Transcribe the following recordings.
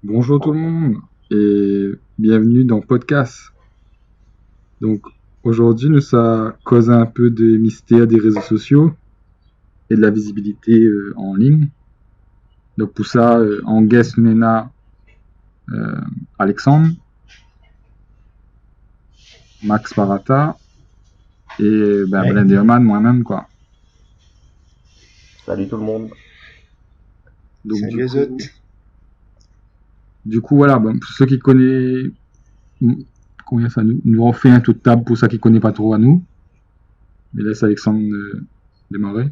Bonjour tout le monde et bienvenue dans Podcast. Donc aujourd'hui nous ça cause un peu des mystères des réseaux sociaux et de la visibilité en ligne. Donc pour ça en guest nous avons euh, Alexandre, Max Parata et Ouais, Blenderman moi-même quoi. Salut tout le monde. Donc salut les autres. du coup voilà, bon, pour ceux qui connaissent combien ça nous on fait un tour de table pour ceux qui connaissent pas trop à nous. Mais laisse Alexandre démarrer.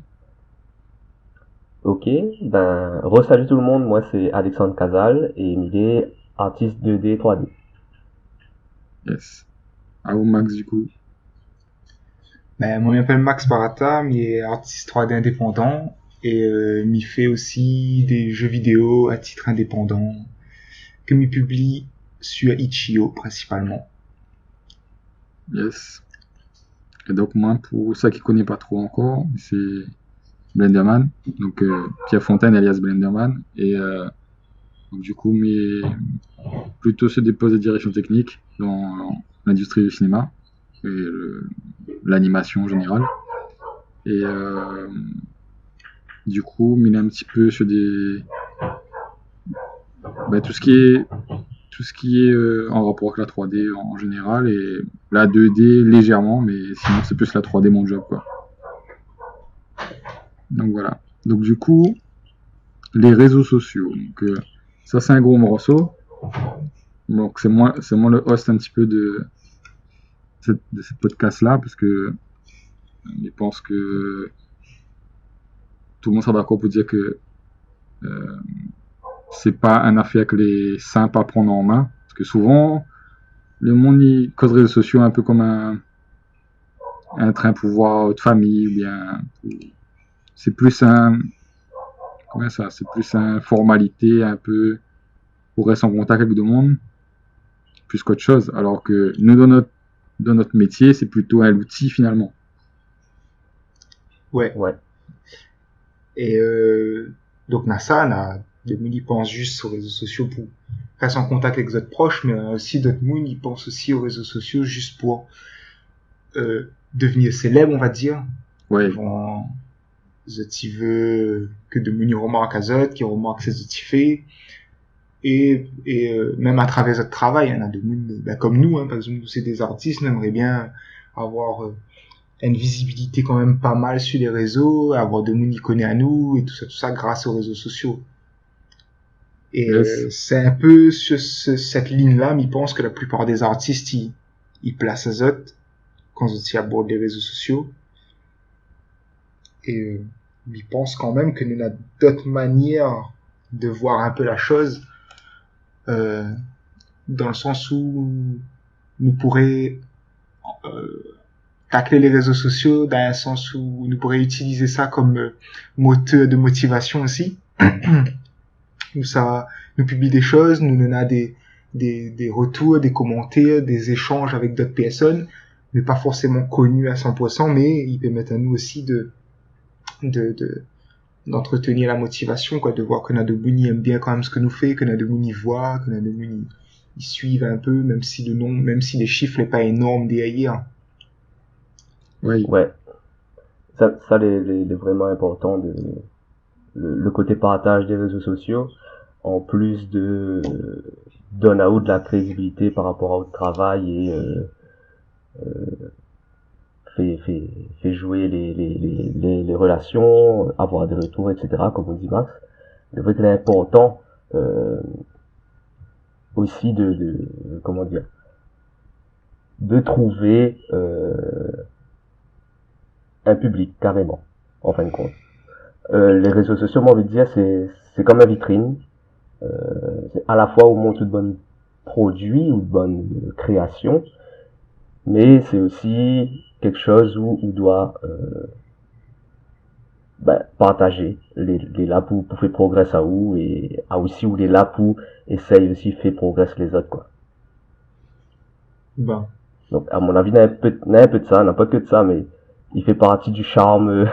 Ok, re-salut tout le monde, moi c'est Alexandre Casal et il est artiste 2D, 3D. Yes. À vous Max du coup. Moi, je m'appelle Max Barata, je suis artiste 3D indépendant et je fais aussi des jeux vidéo à titre indépendant que je publie sur Itch.io principalement. Yes. Et donc moi, pour ceux qui ne connaissent pas trop encore, c'est Blenderman, donc Pierre Fontaine alias Blenderman, et donc, du coup, mais plutôt se dépose de direction technique dans l'industrie du cinéma et l'animation en général. Et du coup, il est un petit peu sur tout ce qui est en rapport avec la 3D en général et la 2D légèrement, mais sinon c'est plus la 3D mon job quoi. Donc voilà. Donc du coup, les réseaux sociaux. Donc ça c'est un gros morceau. Donc c'est moi le host un petit peu de cette podcast là parce que je pense que tout le monde sera d'accord pour dire que euh, c'est pas un affaire que les simples à prendre en main parce que souvent le monde il cause réseaux sociaux un peu comme un train pour voir de famille ou bien c'est plus un comment ça c'est plus une formalité un peu pour rester en contact avec le monde plus qu'autre chose. Alors que nous, dans notre métier, c'est plutôt un outil finalement. Ouais. Ouais, Et donc NASA, des gens qui pensent juste aux réseaux sociaux pour rester en contact avec d'autres proches, mais aussi d'autres gens qui pensent aussi aux réseaux sociaux juste pour devenir célèbre, on va dire. Ils Ouais, vont tu veux que de gens remarquent à Zot, qui remarquent ce que tu fais. Et même à travers notre travail, il y en a de gens, comme nous, hein, par exemple, nous c'est des artistes, on aimerait bien avoir une visibilité quand même pas mal sur les réseaux, avoir de gens qui connaissent à nous et tout ça grâce aux réseaux sociaux. Et yes, c'est un peu sur cette ligne-là, mais je pense que la plupart des artistes, ils placent à Zot quand ils abordent les réseaux sociaux. Et je pense quand même que nous avons d'autres manières de voir un peu la chose, euh, dans le sens où nous pourrions tacler les réseaux sociaux, dans un sens où nous pourrions utiliser ça comme moteur de motivation aussi. Où ça nous publie des choses, nous en a des retours, des commentaires, des échanges avec d'autres personnes, mais pas forcément connus à 100%, mais ils permettent à nous aussi de, de d'entretenir la motivation, quoi, de voir que Nadobuni aime bien quand même ce que nous fait, que Nadobuni voit, que Nadobuni ils suivent un peu, même si le nom, même si les chiffres n'est pas énorme derrière. ouais, ouais. Ça les vraiment important le côté partage des réseaux sociaux, en plus de donne à vous de la crédibilité par rapport à votre travail et fait, fait, fait jouer les relations, avoir des retours, etc., comme on dit Max. Le fait qu'il est important aussi comment dire, de trouver un public carrément, en fin de compte. Les réseaux sociaux, moi, envie de dire, c'est comme une vitrine. C'est à la fois où on montre de bonnes produits ou de bonnes créations, mais c'est aussi quelque chose où on doit partager les là pour faire progrès à où et à aussi où les là pour essayer aussi faire progrès les autres quoi. Ben, Donc à mon avis, il y a un peu de ça, n'a pas que de ça, mais il fait partie du charme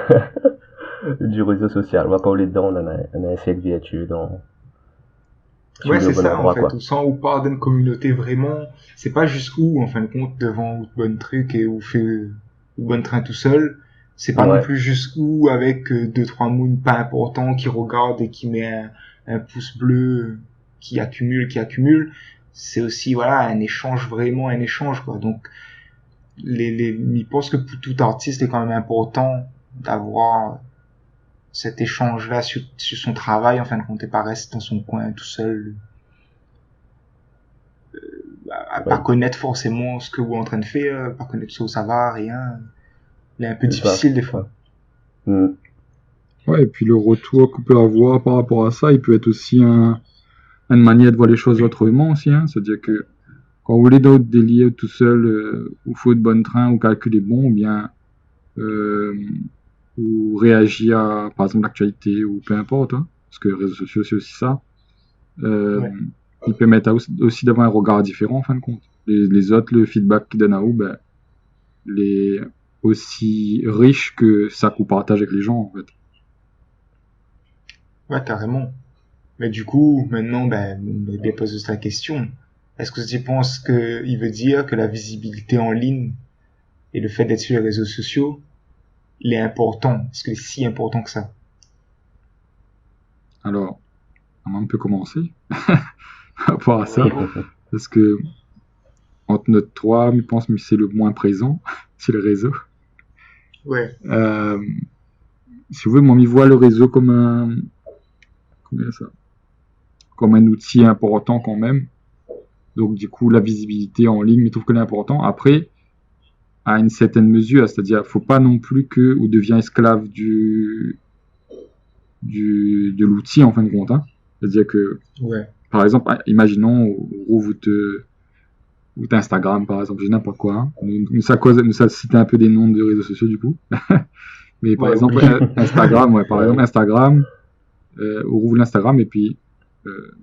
du réseau social. On va pas aller dedans, on a un siècle vertueux dans. Ouais, suis au c'est bon ça, en endroit, fait. quoi. Ou sans ou part d'une communauté vraiment, c'est pas juste où, en fin de compte, devant ou de bonnes trucs et où fait ou bon train tout seul. C'est pas non Ouais, plus juste où avec deux, trois moons pas importants qui regardent et qui met un pouce bleu qui accumule. C'est aussi, voilà, un échange, vraiment un échange, quoi. Donc, je pense que pour tout artiste, c'est quand même important d'avoir cet échange-là sur son travail, en fin de compte, et pas rester dans son coin tout seul, à pas ouais, connaître forcément ce que vous êtes en train de faire, pas connaître ce où ça va, rien. Il est un peu c'est ça. difficile des fois. Hmm. Ouais, et puis le retour qu'on peut avoir par rapport à ça, il peut être aussi une manière de voir les choses autrement aussi, hein. C'est-à-dire que quand vous voulez d'autres délire tout seul, ou faut de bon train, ou calculer bon, ou bien, euh, ou réagir à, par exemple, l'actualité, ou peu importe, hein, parce que les réseaux sociaux, c'est aussi ça, euh, Ouais. ils permettent aussi d'avoir un regard différent, en fin de compte. Les autres, le feedback qu'ils donnent à vous, ben, les aussi riche que ça qu'on partage avec les gens, en fait. Ouais, carrément. Mais du coup, maintenant, ben, on va bien poser la question. Est-ce que tu penses qu'il veut dire que la visibilité en ligne et le fait d'être sur les réseaux sociaux, il est important? Est-ce que c'est si important que ça? Alors, on peut commencer par rapport à Oui, ça, bon. parce que entre notre trois, je pense que c'est le moins présent sur le réseau. Ouais, Euh, Si vous voulez, moi, je vois le réseau comme comme un outil important quand même. Donc, du coup, la visibilité en ligne, je trouve que c'est important. Après, à une certaine mesure, c'est-à-dire, faut pas non plus que on devient esclave de l'outil en fin de compte, hein. C'est-à-dire que, ouais, par exemple, imaginons, ou Instagram, par exemple, j'ai n'importe quoi, hein. Ça cite un peu des noms de réseaux sociaux, du coup. Mais par ouais, exemple, oublie. Instagram, ouais, par Ouais, exemple, Instagram, on rouvre l'Instagram et puis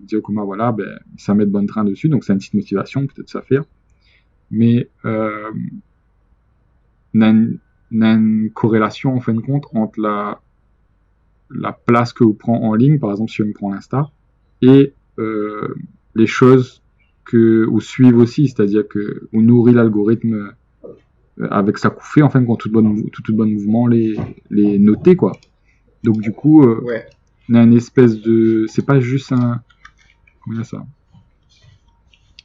dire comment voilà, ben, ça met de bonne train dessus, donc c'est une petite motivation, peut-être ça faire. Mais on a une corrélation en fin de compte entre la place que vous prenez en ligne, par exemple si on prend l'Insta, et les choses que vous suivez aussi, c'est-à-dire que vous nourrit l'algorithme avec sa fait en fin de compte, tout bon mouvement, les noter, quoi. Donc du coup, Ouais, on a une espèce de... C'est pas juste un... Comment dire ça,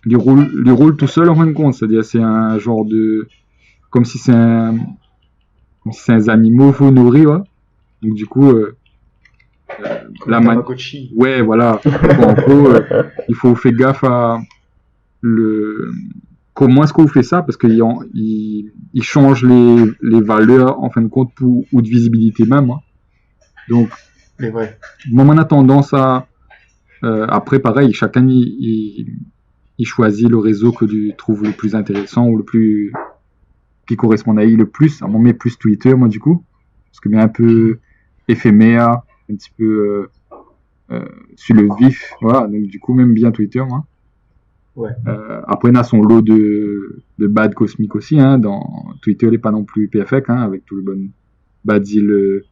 les rôles tout seul en fin de compte, c'est-à-dire c'est un genre de... Comme si comme si c'est un animaux faut nourrir, ouais. Donc du coup, comme la man... Tamagotchi. Ouais, voilà. Donc, en gros, il faut faire gaffe à le... Comment est-ce qu'on fait ça? Parce qu'il change les valeurs en fin de compte ou de visibilité même, hein. Donc, Mais ouais, moi, on a tendance à... après, pareil, chacun il choisit le réseau que lui trouve le plus intéressant ou le plus qui correspond à lui le plus. On met plus Twitter, moi, du coup, parce que bien un peu éphémère, un petit peu sur le vif, voilà. Donc, du coup, même bien Twitter, moi. ouais, Après, on a son lot de bad cosmique aussi, hein. Dans Twitter, il n'est pas non plus perfect, hein, avec tout le bon badil,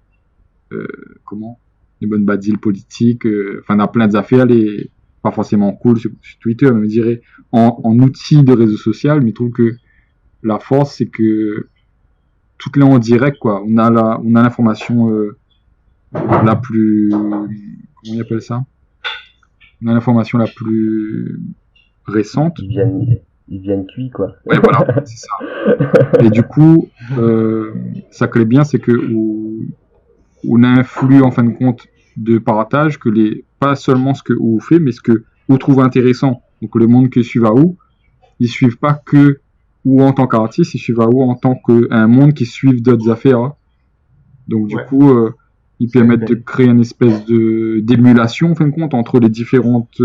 euh, comment les bonnes badilles politiques, enfin, dans plein d'affaires, les pas forcément cool sur Twitter, mais je dirais en outil de réseau social, mais je trouve que la force, c'est que tout est en direct, quoi. On a l'information la plus, comment on appelle ça? On a l'information la plus récente. ils viennent, ils viennent cuits, quoi. Ouais, voilà, c'est ça. Et du coup, ça colle bien, c'est que on a un flux en fin de compte de partage que pas seulement ce que vous fait, mais ce que vous trouvez intéressant. Donc le monde que suivent à vous, ils suivent pas que ou en tant qu'artiste, ils suivent à ou en tant qu'un monde qui suivent d'autres affaires, hein. Donc du ouais, coup, ils c'est une permettent de belle. créer une espèce de d'émulation en fin de compte entre les différentes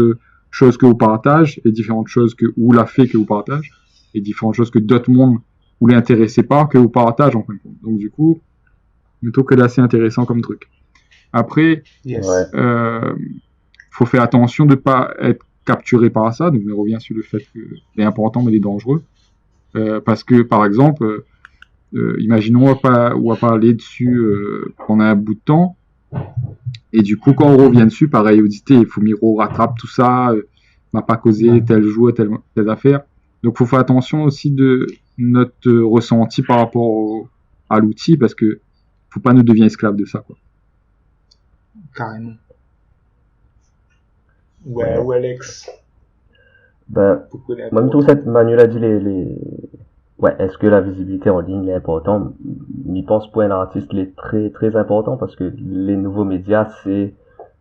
choses que vous partagez, les différentes choses que ou la fait que vous partagez, et différentes choses que d'autres mondes vous les intéressez pas que vous partagez en fin de compte. Donc du coup, plutôt que là c'est intéressant comme truc. Après, Ouais, Yes. faut faire attention de ne pas être capturé par ça. Donc, on revient sur le fait que c'est important, mais il est dangereux. Parce que, par exemple, imaginons on va parler dessus pendant un bout de temps. Et du coup, quand on revient dessus, pareil, auditer, il faut Miro rattrape tout ça, m'a pas causé tel jour, telle affaire. Donc, faut faire attention aussi de notre ressenti par rapport à l'outil, parce que faut pas nous devenir esclaves de ça, quoi. Carrément. Ouais, ou Alex. Ben, même tout cette Manuel a dit ouais, est-ce que la visibilité en ligne est importante? Je pense pour un artiste, il est très très important parce que les nouveaux médias, c'est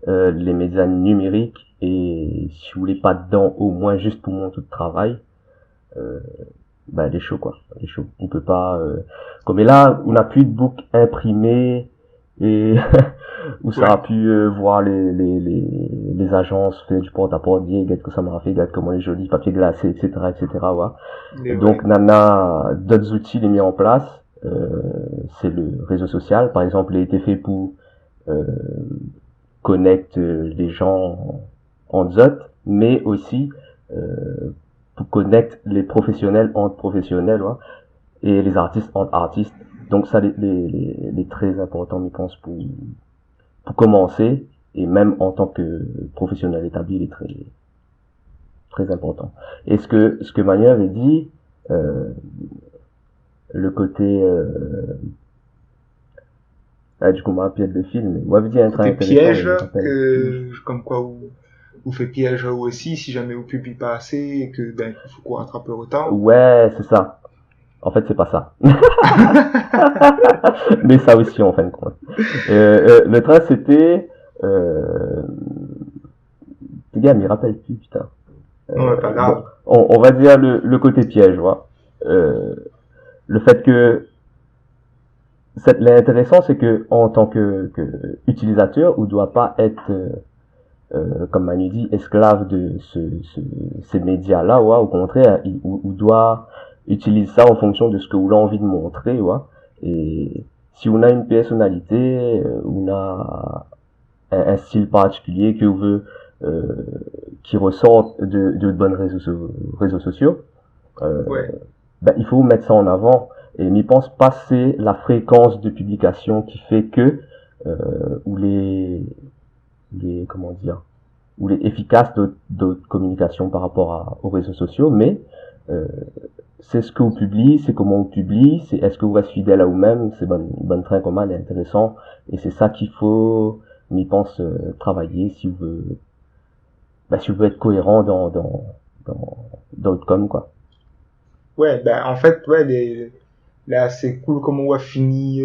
les médias numériques et si vous voulez pas dedans, au moins juste pour mon tout de travail, ben les shows quoi, les shows. On peut pas comme et là, on n'a plus de book imprimé et où ça a pu voir les agences faire du porte-à-porte, dire regarde que ça m'a fait, regarde comment les jolis papiers glacés, etc., ouais. Donc Nana, d'autres outils les mis en place, c'est le réseau social, par exemple, il a été fait pour connecter les gens en zot, mais aussi pour connecter les professionnels entre professionnels, ouais, et les artistes entre artistes. Donc ça, les très important, je pense, pour commencer, et même en tant que professionnel établi, il est très, très important. Et ce que Manu avait dit, le côté, du coup, m'a appelé le film, moi, avait dit un train piège, comme quoi vous fait piège aussi, si jamais vous publiez pas assez, et que, ben, il faut qu'on rattrape le retard. Ouais, c'est ça. En fait, c'est pas ça. Mais ça aussi, en fin de compte. Le train, c'était... Les gars, m'y rappelle plus, putain. Ouais, pas grave. Bon, on va dire le côté piège, vois. Le fait que... L'intéressant, c'est que en tant que utilisateur, on doit pas être... comme Manu dit, esclave de ces médias-là, ouais. Au contraire, on doit... utilise ça en fonction de ce que vous avez envie de montrer, ouais. Et si on a une personnalité, on a un style particulier que vous veut qui ressort de bonnes réseaux sociaux, ben, il faut mettre ça en avant. Et m'y pense pas, c'est la fréquence de publication qui fait que ou les comment dire, ou les efficaces d'autres communications par rapport aux réseaux sociaux, mais c'est ce que vous publiez, c'est comment vous publiez, c'est est-ce que vous restez fidèle à vous-même, c'est bonne train comme mal, est intéressant, et c'est ça qu'il faut, m'y pense, travailler si vous voulez être cohérent dans votre com, quoi. Ouais, ben en fait, ouais, là c'est cool comment on a fini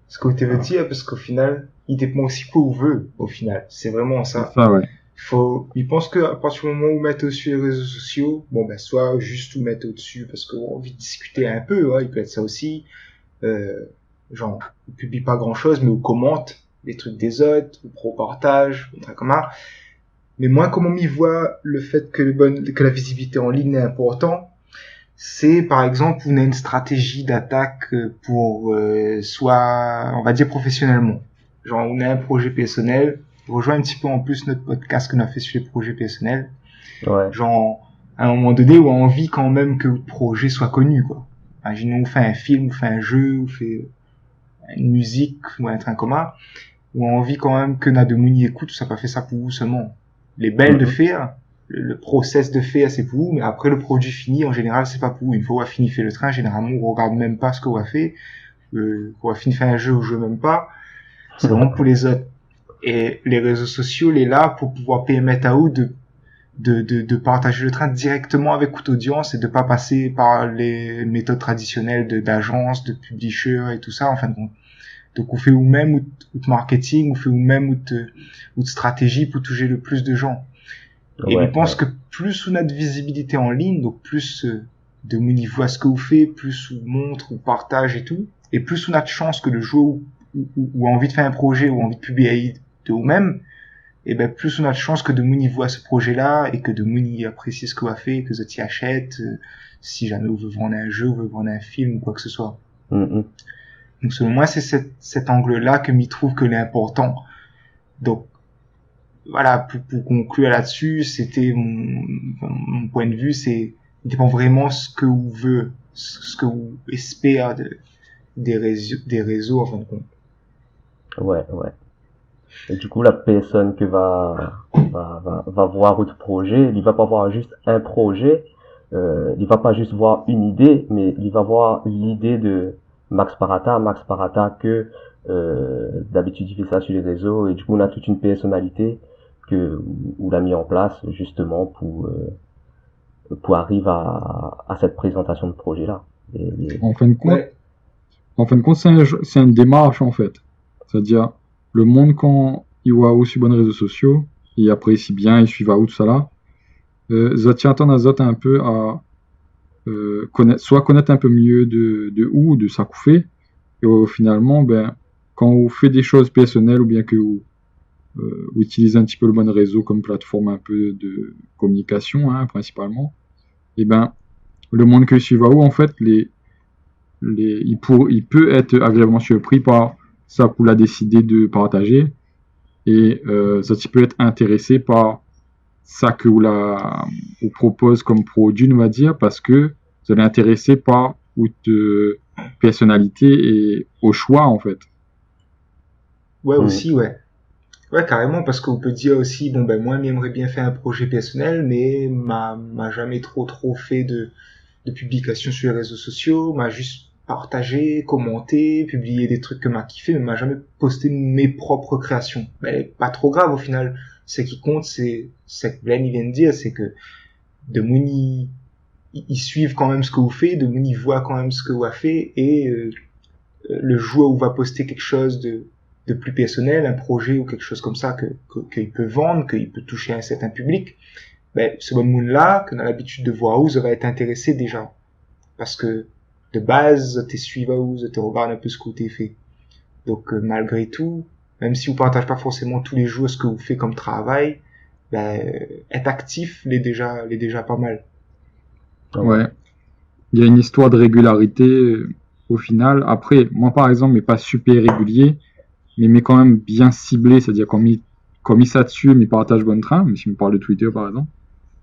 ce que tu veux dire, parce qu'au final, il dépend aussi quoi on veut, au final. C'est vraiment ça. C'est ça, ouais. Il pense qu'à partir du moment où vous mettez au-dessus les réseaux sociaux, bon ben soit juste vous mettez au-dessus parce qu'on a envie de discuter un peu, ouais, il peut être ça aussi. Genre, vous publiez pas grand-chose, mais vous commente les trucs des autres, vous pro-partage, des trucs comme ça. Mais moi, comment m'y voit le fait que la visibilité en ligne est important, c'est par exemple on a une stratégie d'attaque pour soit on va dire professionnellement. Genre on a un projet personnel, rejoint un petit peu en plus notre podcast qu'on a fait sur les projets personnels. Ouais. Genre à un moment donné, on a envie quand même que votre projet soit connu, quoi. Imaginons on fait un film, on fait un jeu, on fait une musique ou un train commun, on a envie quand même que Nade Mouni écoute, ça pas fait ça pour vous seulement. Les belles de faire, le process de faire c'est pour vous, mais après le produit fini en général c'est pas pour vous. Une fois qu'on a fini fait le train, généralement on regarde même pas ce qu'on a fait, qu'on a fini faire un jeu ou joue même pas, c'est vraiment pour les autres. Et les réseaux sociaux les là pour pouvoir permettre à vous de partager le train directement avec toute audience et de pas passer par les méthodes traditionnelles d'agence, de publisher et tout ça, en fin de compte. Donc on fait ou même ou de marketing, on fait ou même ou de stratégie pour toucher le plus de gens. Et je pense que plus on a de visibilité en ligne, donc plus de monde voit ce que vous faites, plus on montre, on partage et tout, et plus on a de chance que le jour où a envie de faire un projet ou envie de publier de vous-même, et ben plus on a de chance que de monde voit ce projet-là et que de monde apprécie ce que vous fait, que vous y achète, si jamais vous veut vendre un jeu, vous veut vendre un film ou quoi que ce soit. Donc selon moi, c'est cet angle-là que m'y trouve que l'important. Donc voilà, pour conclure là-dessus, c'était mon point de vue, c'est il dépend vraiment ce que vous veut, ce que vous espère des réseaux en fin de compte. Ouais. Et du coup, la personne que va voir votre projet, il va pas voir juste un projet, il va pas juste voir une idée, mais il va voir l'idée de Max Parata. Max Parata que d'habitude il fait ça sur les réseaux, et du coup on a toute une personnalité que où l'a mis en place justement pour arriver à cette présentation de projet là. En fin de compte, Ouais, c'est une démarche en fait. C'est-à-dire, le monde quand il voit aussi bonnes réseaux sociaux, il apprécie bien, il suit tout ça là, ça tient un peu à connaître un peu mieux de où, de ça qu'on fait, et finalement, ben, quand on fait des choses personnelles ou bien que vous utilisez un petit peu le bon réseau comme plateforme un peu de communication, hein, principalement, et ben, le monde que je suis où, en fait, il peut être agréablement surpris par ça qu'on a décidé de partager, et ça peut être intéressé par ça que vous propose comme produit, on va dire, parce que vous allez intéressé par votre personnalité et au choix, en fait. ouais Mhm. aussi, ouais. Ouais, carrément, parce qu'on peut dire aussi, bon, ben, moi, j'aimerais bien faire un projet personnel, mais m'a jamais trop fait de publication sur les réseaux sociaux, m'a juste partagé, commenté, publié des trucs que m'a kiffé, mais m'a jamais posté mes propres créations. Mais pas trop grave au final. Ce qui compte, c'est que Glenn il vient de dire, c'est que de Mouni, ils suivent quand même ce que vous faites, de Mouni voit quand même ce que vous avez fait, et le jour où va poster quelque chose de plus personnel, un projet ou quelque chose comme ça qu'il peut vendre, qu'il peut toucher un certain public, ben, ce bon monde-là, qu'on a l'habitude de voir où, ça va être intéressé déjà. Parce que de base, t'es suivant où, te regarde un peu ce que t'es fait. Donc malgré tout, même si vous partagez pas forcément tous les jours ce que vous faites comme travail, ben, être actif l'est déjà pas mal. Ah ouais. Ouais. Il y a une histoire de régularité au final. Après, moi, par exemple, mais pas super régulier, mais quand même bien ciblé, c'est-à-dire qu'on mis ça dessus, mais partage bon train, mais si on parle de Twitter, par exemple.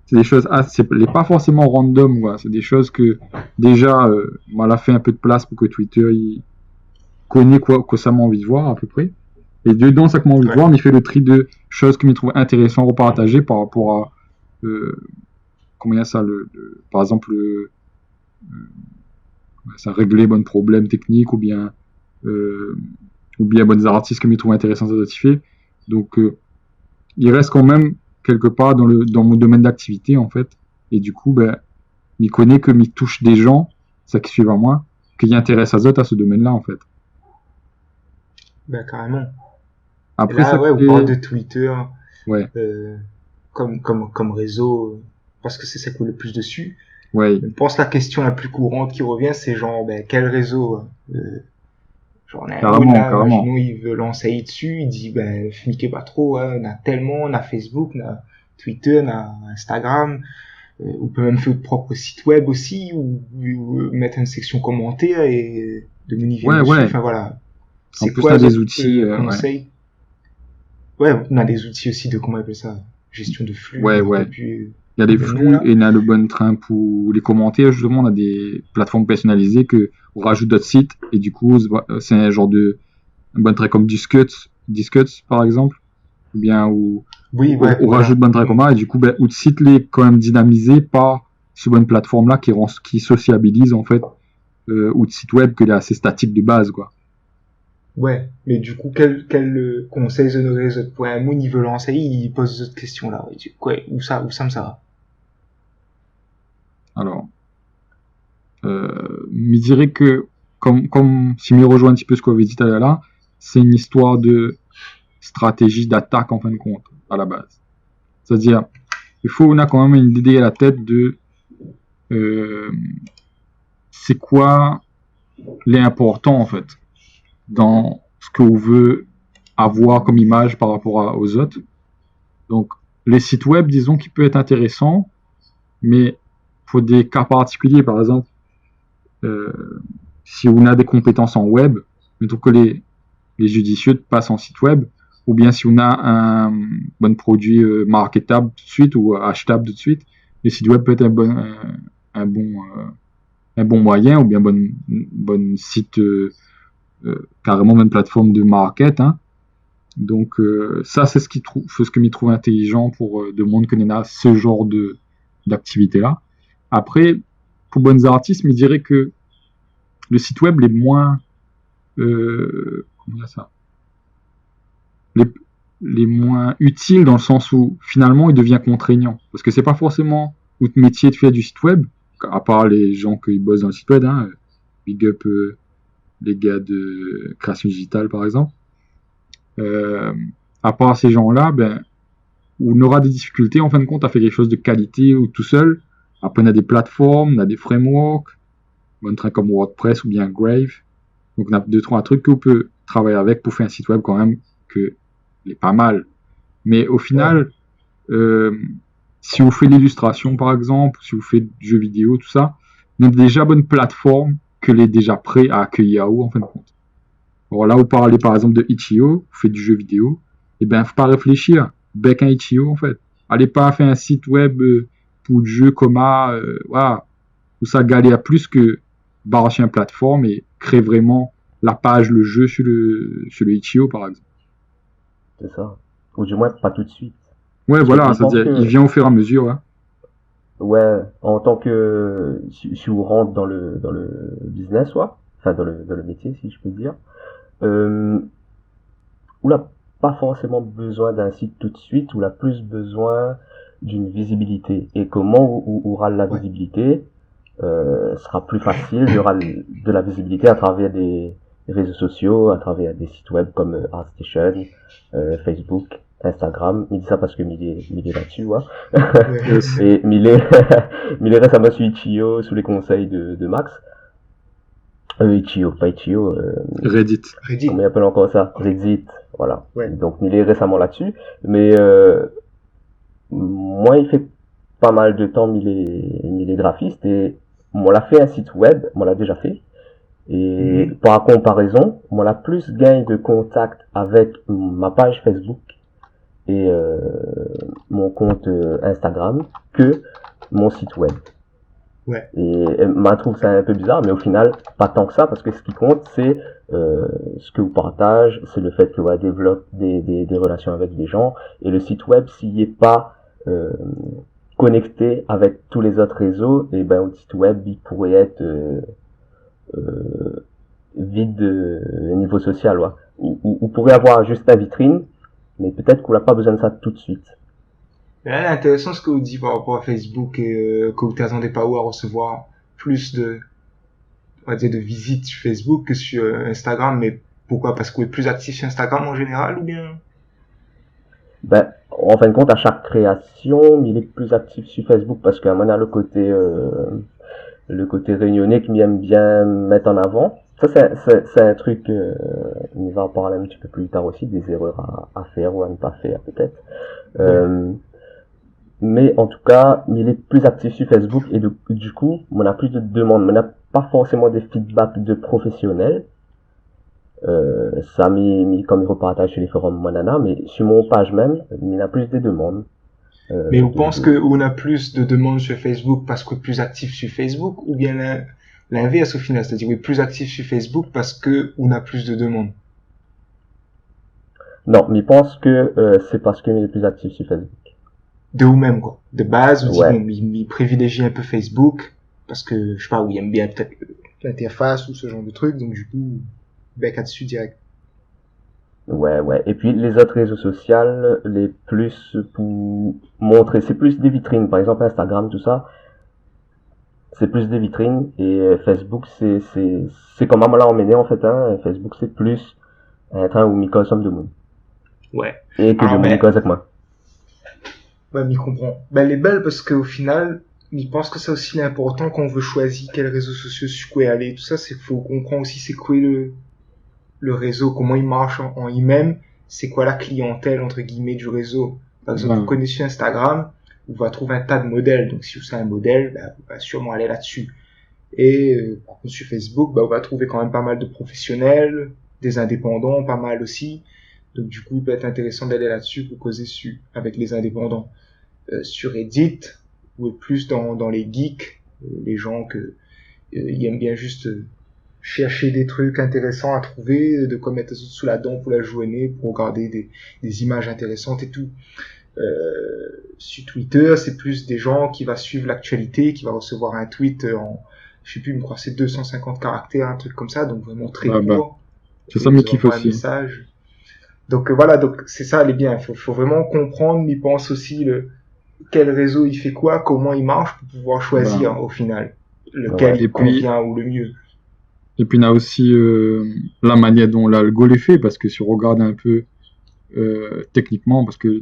C'est des choses, c'est pas forcément random, quoi. C'est des choses que, déjà, on a fait un peu de place pour que Twitter, il connaît quoi, que ça m'a envie de voir, à peu près. Et dedans, ça que m'a envie de Ouais. voir, mais il fait le tri de choses que je trouve intéressantes à repartager par rapport à, comment il y a ça, par exemple, ça régler bon problème technique euh, ou bien bonnes artistes que je trouve intéressants à notifier. Donc, il reste quand même quelque part dans mon domaine d'activité, en fait. Et du coup, ben, il connaît que il touche des gens, ça qui suivent à moi, qui intéressent à autres à ce domaine-là, en fait. Ben carrément. Et Après, ça là, ouais, on parle fait, de Twitter ouais, euh, comme réseau, parce que c'est ça qui est le plus dessus. ouais, Je pense que la question la plus courante qui revient, c'est genre, ben, quel réseau genre, on a un monde carrément, là, carrément. imaginons, il veut lancer dessus, il dit, ben, fliquez pas trop, hein, on a tellement, on a Facebook, on a Twitter, on a Instagram, on peut même faire notre propre site web aussi, ou mettre une section commentaire et de mini vient Ouais, dessus, ouais. enfin voilà. En C'est plus, on quoi a les des autres outils, ouais, conseils? Ouais, on a des outils aussi de, comment on appelle ça, gestion de flux, je ouais, me rappelle ouais. plus Il y a des le nom flux là. et il y a le bon train pour les commentaires. Justement, on a des plateformes personnalisées que on rajoute d'autres sites et du coup, c'est un genre de un bon train comme Discuts par exemple, ou bien Oui, ouais, on rajoute voilà. bon train commun et du coup, ben, ou de site les quand même dynamisé par ce bonne plateforme là qui sociabilise en fait ou de site web que est assez statique de base quoi. Ouais, mais du coup, quel conseil donnerait les autres pour un moon, il veut lancer, il pose cette question-là. Il dit, quoi, où ça me sert? Alors, je dirais que comme si me rejoint un petit peu ce qu'on avait dit tout à l'heure là, c'est une histoire de stratégie d'attaque en fin de compte à la base. C'est-à-dire, il faut on a quand même une idée à la tête de euh, c'est quoi l'important en fait dans ce que vous veut avoir comme image par rapport aux autres. Donc, les sites web, disons, qui peut être intéressant, mais pour des cas particuliers, par exemple, si on a des compétences en web, mettons que les judicieux passent en site web, ou bien si on a un bon produit marketable tout de suite ou achetable tout de suite, le site web peut être un bon, un bon moyen ou bien bon site, carrément même plateforme de market. Hein. Donc ça, c'est ce que m'y trouve intelligent pour de monde connaît ce genre d'activité-là. Après, pour bonnes artistes, je dirais que le site web les moins comment dire ça, les, les moins utiles dans le sens où finalement il devient contraignant parce que c'est pas forcément votre métier de faire du site web, à part les gens qui bossent dans le site web, hein, big up les gars de création digitale par exemple. À part ces gens-là, ben on aura des difficultés en fin de compte à faire quelque chose de qualité ou tout seul. Après on a des plateformes, on a des frameworks, un truc comme WordPress ou bien Grave. Donc on a 2-3 trucs qu'on peut travailler avec pour faire un site web quand même que est pas mal. Mais au final, si vous faites l'illustration par exemple, si vous faites du jeu vidéo, tout ça, il y a déjà bonne plateforme que les déjà prêt à accueillir en fin de compte. Alors là, vous parlez par exemple de Itch.io, vous faites du jeu vidéo, et ben faut pas réfléchir, bec un Itch.io en fait. Allez pas faire un site web pour du jeu coma, voilà, où ça galère plus que barracher une plateforme et créer vraiment la page, le jeu sur le Itch.io par exemple. C'est ça. Ou du moins, pas tout de suite. Ouais, Parce voilà, je pense c'est-à-dire, que, il vient au fur et à mesure. Hein. ouais, en tant que, si on rentre dans le business, ouais, enfin, dans le métier, si je peux dire, euh, on n'a pas forcément besoin d'un site tout de suite, on a plus besoin d'une visibilité. Et comment on aura la Ouais. visibilité, sera plus facile, il y aura de la visibilité à travers des réseaux sociaux, à travers des sites web comme ArtStation, Facebook, Instagram. Il dit ça parce que il est là-dessus, ouais. Ouais. Yes. Et il est récemment sur Itch.io sous les conseils de Max. Itch.io, pas Itch.io, Reddit. Reddit. comment il appelle encore ça? Reddit, voilà. Ouais. Donc il est récemment là-dessus. Mais moi, il fait pas mal de temps, il est graphiste et on l'a fait un site web, on l'a déjà fait. Et par comparaison, on a plus gain de contact avec ma page Facebook et mon compte Instagram que mon site web. Ouais. Et je trouve ça un peu bizarre, mais au final, pas tant que ça, parce que ce qui compte, c'est ce que vous partagez, c'est le fait que vous développez des relations avec des gens. Et le site web, s'il n'est pas connecté avec tous les autres réseaux, et ben le site web, il pourrait être vide au niveau social. Ouais. Ou pourrait avoir juste la vitrine, mais peut-être qu'on n'a pas besoin de ça tout de suite. Là, c'est intéressant ce que vous dites par rapport à Facebook et que vous t'attendez pas à recevoir plus on va dire, de visites sur Facebook que sur Instagram. Mais pourquoi? Parce que vous êtes plus actif sur Instagram en général ou bien? Ben, en fin de compte, à chaque création, il est plus actif sur Facebook parce qu'à un moment, le côté réunionnais qui m'aime bien mettre en avant. Ça, c'est un truc, on va en parler un petit peu plus tard aussi, des erreurs à faire ou à ne pas faire, peut-être. Mais en tout cas, il est plus actif sur Facebook et du coup, on a plus de demandes. On n'a pas forcément des feedbacks de professionnels. Ça comme il repartage sur les forums Manana, mais sur mon page même, il y a plus de demandes. Mais on pense qu'on a plus de demandes sur Facebook parce qu'on est plus actif sur Facebook ou bien l'inverse au final, c'est-à-dire qu'on est plus actif sur Facebook parce qu'on a plus de demandes. Non, mais je pense que c'est parce qu'il est plus actif sur Facebook. De vous-même, quoi. De base, on dit, Ouais. bon, il privilégie un peu Facebook parce que, je sais pas, où il aime bien peut-être l'interface ou ce genre de truc, donc du coup, bec là-dessus direct. Ouais, ouais. Et puis les autres réseaux sociaux, les plus pour montrer, c'est plus des vitrines. Par exemple, Instagram, tout ça, c'est plus des vitrines. Et Facebook, c'est comment on l'a emmené en fait. Hein. Facebook, c'est plus un train où Miko somme de monde. Ouais. Et que Alors, de Miko avec moi. ouais, m'y comprend. Ben, elle est belle parce qu'au final, il pense que c'est aussi l'important quand on veut choisir quels réseaux sociaux sur quoi aller. Tout ça, c'est faut comprendre aussi c'est quoi le réseau, comment il marche en lui-même, c'est quoi la clientèle, entre guillemets, du réseau. Par exemple, vous connaissez Instagram, vous va trouver un tas de modèles. Donc, si vous savez un modèle, ben, vous va sûrement aller là-dessus. Et, par contre, sur Facebook, ben, on va trouver quand même pas mal de professionnels, des indépendants, pas mal aussi. Donc, du coup, il peut être intéressant d'aller là-dessus pour causer avec les indépendants. Sur Reddit, ou plus dans les geeks, les gens ils aiment bien juste chercher des trucs intéressants à trouver, de quoi mettre sous la dent pour la journée, pour regarder des images intéressantes et tout. Sur Twitter, c'est plus des gens qui va suivre l'actualité, qui va recevoir un tweet en, je sais plus, je crois que c'est 250 caractères, un truc comme ça, donc vraiment très court. C'est ça, mais kiffe aussi. Message. Donc voilà, donc c'est ça, elle est bien. Faut vraiment comprendre, mais pense aussi quel réseau il fait quoi, comment il marche pour pouvoir choisir au final lequel il convient ou le mieux. Et puis il y a aussi la manière dont l'algo les fait, parce que si on regarde un peu techniquement, parce que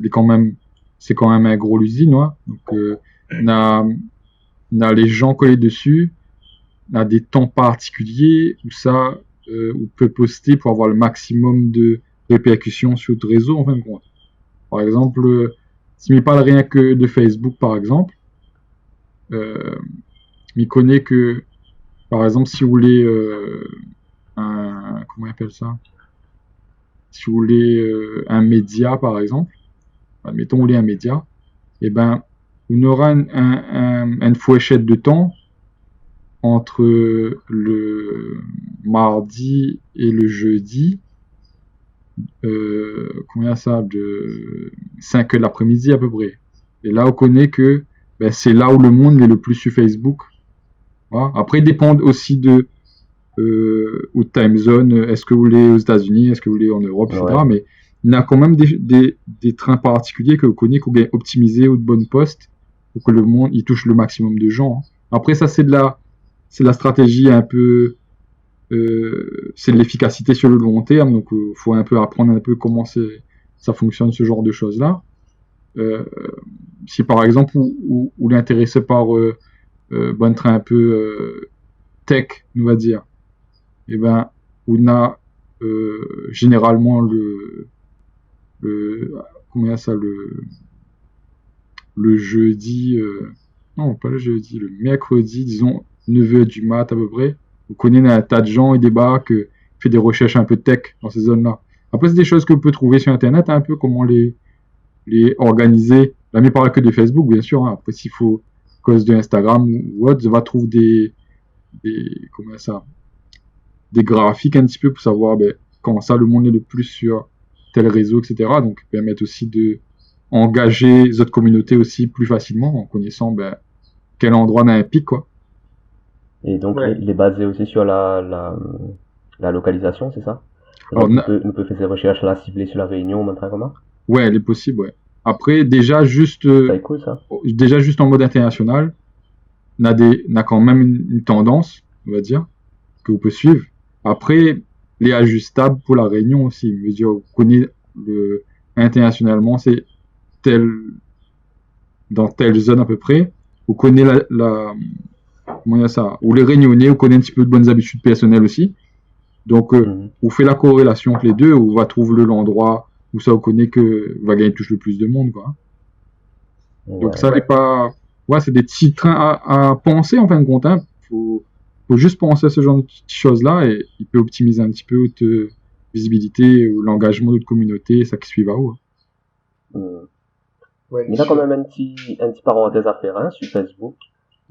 c'est quand même un gros usine, hein, donc on a les gens collés dessus, on a des temps particuliers où ça on peut poster pour avoir le maximum de répercussions sur le réseau en fin de compte. Par exemple, si je ne parle rien que de Facebook par exemple, je connais que par exemple si vous voulez comment on appelle ça, si vous voulez un média par exemple, mettons vous voulez un média, et ben on aura une fourchette de temps entre le mardi et le jeudi, combien ça, de 5 heures de l'après-midi à peu près. Et là on connaît que c'est là où le monde est le plus sur Facebook. Voilà. Après il dépend aussi de ou time zone, est-ce que vous voulez aux États-Unis, est-ce que vous voulez en Europe, etc. Ouais. Mais il y a quand même des trains particuliers que vous connaissez, qu'on gagne optimisés ou de bonnes postes pour que le monde il touche le maximum de gens. Après ça c'est de la stratégie un peu, c'est de l'efficacité sur le long terme, donc faut un peu apprendre un peu comment ça fonctionne ce genre de choses là. Si par exemple vous l'intéressez par bon train un peu tech, on va dire, et ben on a généralement combien ça le jeudi, non pas le jeudi, le mercredi, disons 9h du mat à peu près. Vous connaissez un tas de gens et des bars qui fait des recherches un peu tech dans ces zones-là. Après c'est des choses que vous pouvez trouver sur internet, un peu comment les organiser. Là mais parle que de Facebook bien sûr, hein. Après s'il faut cause de Instagram ou autre, va trouver comment ça, des graphiques un petit peu pour savoir comment ça le monde est le plus sur tel réseau, etc. Donc permettre aussi de engager les autres communautés aussi plus facilement en connaissant quel endroit on a un pic, quoi. Et donc il est basé aussi sur la localisation, c'est ça? Alors, on peut faire ces recherches là ciblées sur la Réunion ou un truc comme ça? Ouais, elle est possible, ouais. Après déjà juste ça cool, ça. Déjà juste en mode international, on a quand même une tendance, on va dire, que vous pouvez suivre. Après, les ajustables pour la Réunion aussi. Je veux dire, vous connaissez internationalement, c'est dans telle zone à peu près. Vous connaissez comment dire ça, ou les Réunionnais, vous connaissez un petit peu de bonnes habitudes personnelles aussi. Donc, vous faites la corrélation entre les deux, où va trouver l'endroit où ça vous connaît que va gagner touche le plus de monde, quoi. Ouais, donc ça n'est pas, ouais, c'est des petits trains à penser en fin de compte, hein. Faut juste penser à ce genre de choses-là et il peut optimiser un petit peu votre visibilité ou l'engagement de votre communauté, ça qui suit à haut. Ouais, il y a quand même un petit parenthèse à faire, hein, sur Facebook,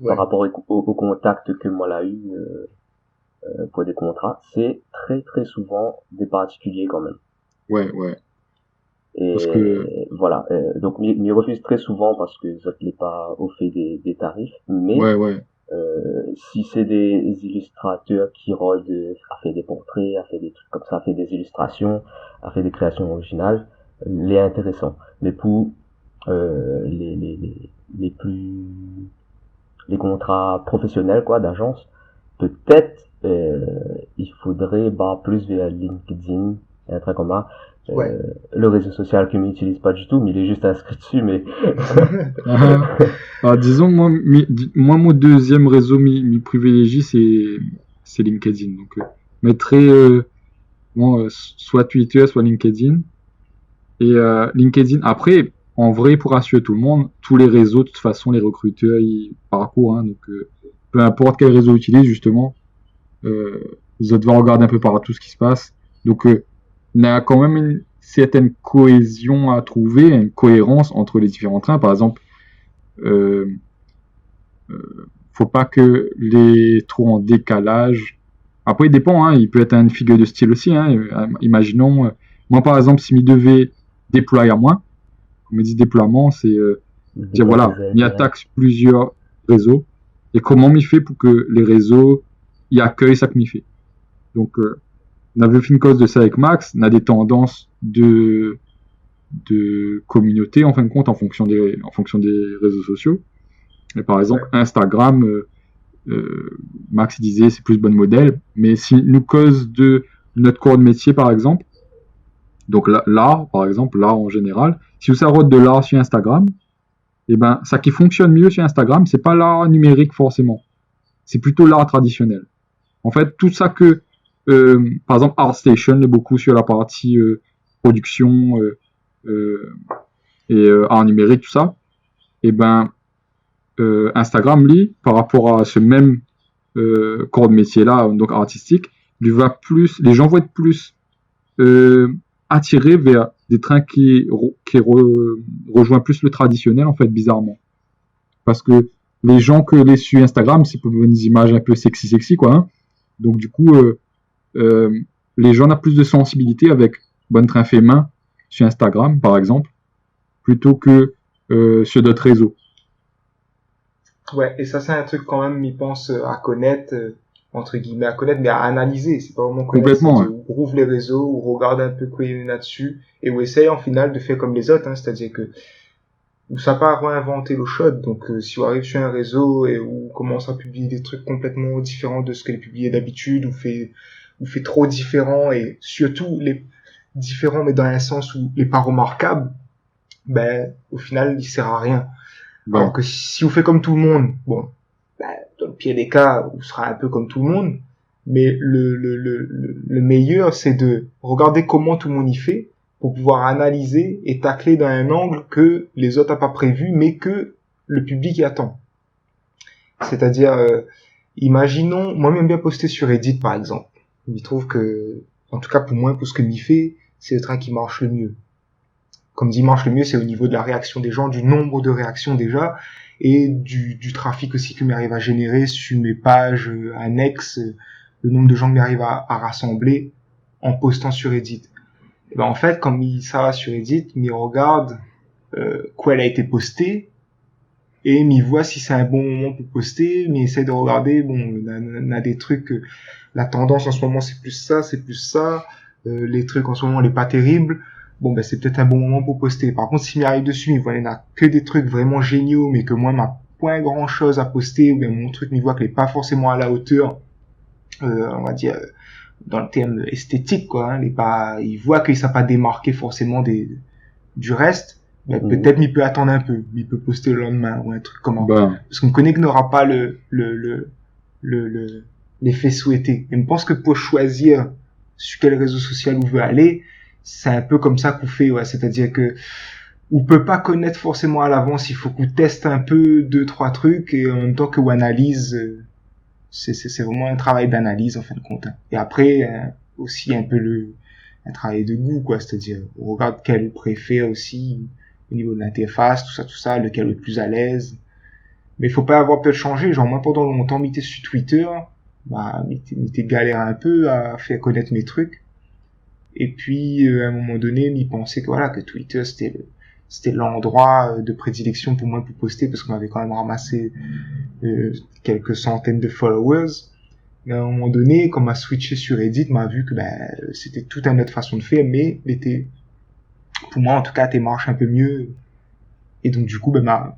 par rapport au contact que moi l'a eu pour des contrats. C'est très très souvent des particuliers quand même. Ouais. Et voilà, donc m'y refuse très souvent parce que ça ne l'est pas au fait des tarifs, mais si c'est des illustrateurs qui rôdent, à faire des portraits, à faire des trucs comme ça, à faire des illustrations, à faire des créations originales, les intéressants. Mais pour les contrats professionnels, quoi, d'agence, peut-être il faudrait plus vers LinkedIn, un truc comme ça. Le réseau social que m'utilise pas du tout, mais il est juste inscrit dessus, mais alors, disons moi mon deuxième réseau m'y privilégie, c'est LinkedIn. Donc mettrai soit Twitter soit LinkedIn. Et LinkedIn, après en vrai, pour rassurer tout le monde, tous les réseaux de toute façon les recruteurs ils parcourent, hein, donc peu importe quel réseau utilise justement, les autres vont regarder un peu partout ce qui se passe. Donc il y a quand même une certaine cohésion à trouver, une cohérence entre les différents trains. Par exemple, faut pas que les trop en décalage Après, il dépend, hein, il peut être une figure de style aussi. Hein. Imaginons, moi par exemple, si je devais déployer à moi, comme on dit déploiement, c'est dire Déployer voilà, des il intérêts. attaque plusieurs réseaux et comment m'y fait pour que les réseaux y accueillent ça que m'y fait. Donc, on avait fait une cause de ça avec Max, on a des tendances de communauté en fin de compte en fonction des réseaux sociaux. Et par exemple, Ouais. Instagram, Max disait c'est plus bon modèle, mais si nous cause de notre corps de métier par exemple, donc l'art par exemple, l'art en général, si vous savez de l'art sur Instagram, et ben ça qui fonctionne mieux sur Instagram, c'est pas l'art numérique forcément, c'est plutôt l'art traditionnel. En fait, tout ça que par exemple ArtStation est beaucoup sur la partie production euh, et art numérique tout ça, et ben Instagram lui par rapport à ce même corps de métier là, donc artistique, lui va plus, les gens vont être plus attirés vers des trains rejoignent plus le traditionnel en fait bizarrement, parce que les gens que les sur Instagram c'est pour des images un peu sexy quoi, hein. Donc du coup euh, les gens ont plus de sensibilité avec bon train fait main sur Instagram par exemple plutôt que sur d'autres réseaux. Ouais, et ça c'est un truc quand même, il pense à connaître, entre guillemets à connaître, mais à analyser. C'est pas vraiment connaître, Complètement, c'est-à-dire hein. où ouvre les réseaux, où regarde un peu quoi il y en a dessus, et où essaye en final de faire comme les autres, hein, c'est-à-dire que où ça pas réinventer l'eau chaude. Donc si on arrive sur un réseau et où on commence à publier des trucs complètement différents de ce qu'elle publiait d'habitude, ou fait trop différent, et surtout les différents mais dans un sens où les pas remarquables, ben au final il sert à rien. Alors Ben, que si vous faites comme tout le monde, bon, bah, dans le pire des cas, vous serez un peu comme tout le monde. Mais le meilleur, c'est de regarder comment tout le monde y fait pour pouvoir analyser et tacler dans un angle que les autres n'ont pas prévu, mais que le public y attend. C'est-à-dire, imaginons, moi j'aime bien poster sur Reddit par exemple. Je trouve que, en tout cas pour moi, pour ce que m'y fait, c'est le train qui marche le mieux. Comme dit marche le mieux, c'est au niveau de la réaction des gens, du nombre de réactions déjà, et du trafic aussi que m'arrive à générer sur mes pages annexes, le nombre de gens que m'arrive à rassembler en postant sur Reddit. Et ben en fait, quand ça va sur Reddit, m'y regarde quoi elle a été postée, et m'y voit si c'est un bon moment pour poster, mais essaie de regarder, bon, on a des trucs, la tendance en ce moment c'est plus ça, les trucs en ce moment elle est pas terrible, bon ben c'est peut-être un bon moment pour poster. Par contre, s'il m'arrive dessus, il voit, il n'y en a que des trucs vraiment géniaux, mais que moi, m'a point grand chose à poster, ou bien mon truc m'y voit qu'il est pas forcément à la hauteur, on va dire, dans le terme esthétique, quoi, hein, il voit qu'il s'est pas démarqué forcément du reste, ben, Mhm. peut-être m'y peut attendre un peu, m'y peut poster le lendemain, ou un truc comment. ben, Parce qu'on connaît que n'aura pas l'effet souhaité. Et je pense que pour choisir sur quel réseau social on veut aller, c'est un peu comme ça qu'on fait, ouais. C'est-à-dire que on peut pas connaître forcément à l'avance, il faut qu'on teste un peu deux, trois trucs, et en même temps qu'on analyse, c'est vraiment un travail d'analyse, en fin de compte, hein. Et après, aussi un peu un travail de goût, quoi. C'est-à-dire, on regarde quel on préfère aussi, au niveau de l'interface, tout ça, lequel est le plus à l'aise. Mais il faut pas avoir peur de changer. Genre, moi, pendant longtemps, j'étais sur Twitter, bah, j'étais galère un peu à faire connaître mes trucs. Et puis, à un moment donné, m'y pensais que voilà, que Twitter, c'était l'endroit de prédilection pour moi pour poster, parce qu'on avait quand même ramassé quelques centaines de followers. Et à un moment donné, quand m'a switché sur Reddit, m'a vu que ben, c'était toute une autre façon de faire, mais était, pour moi en tout cas, tes marches un peu mieux. Et donc du coup, ben,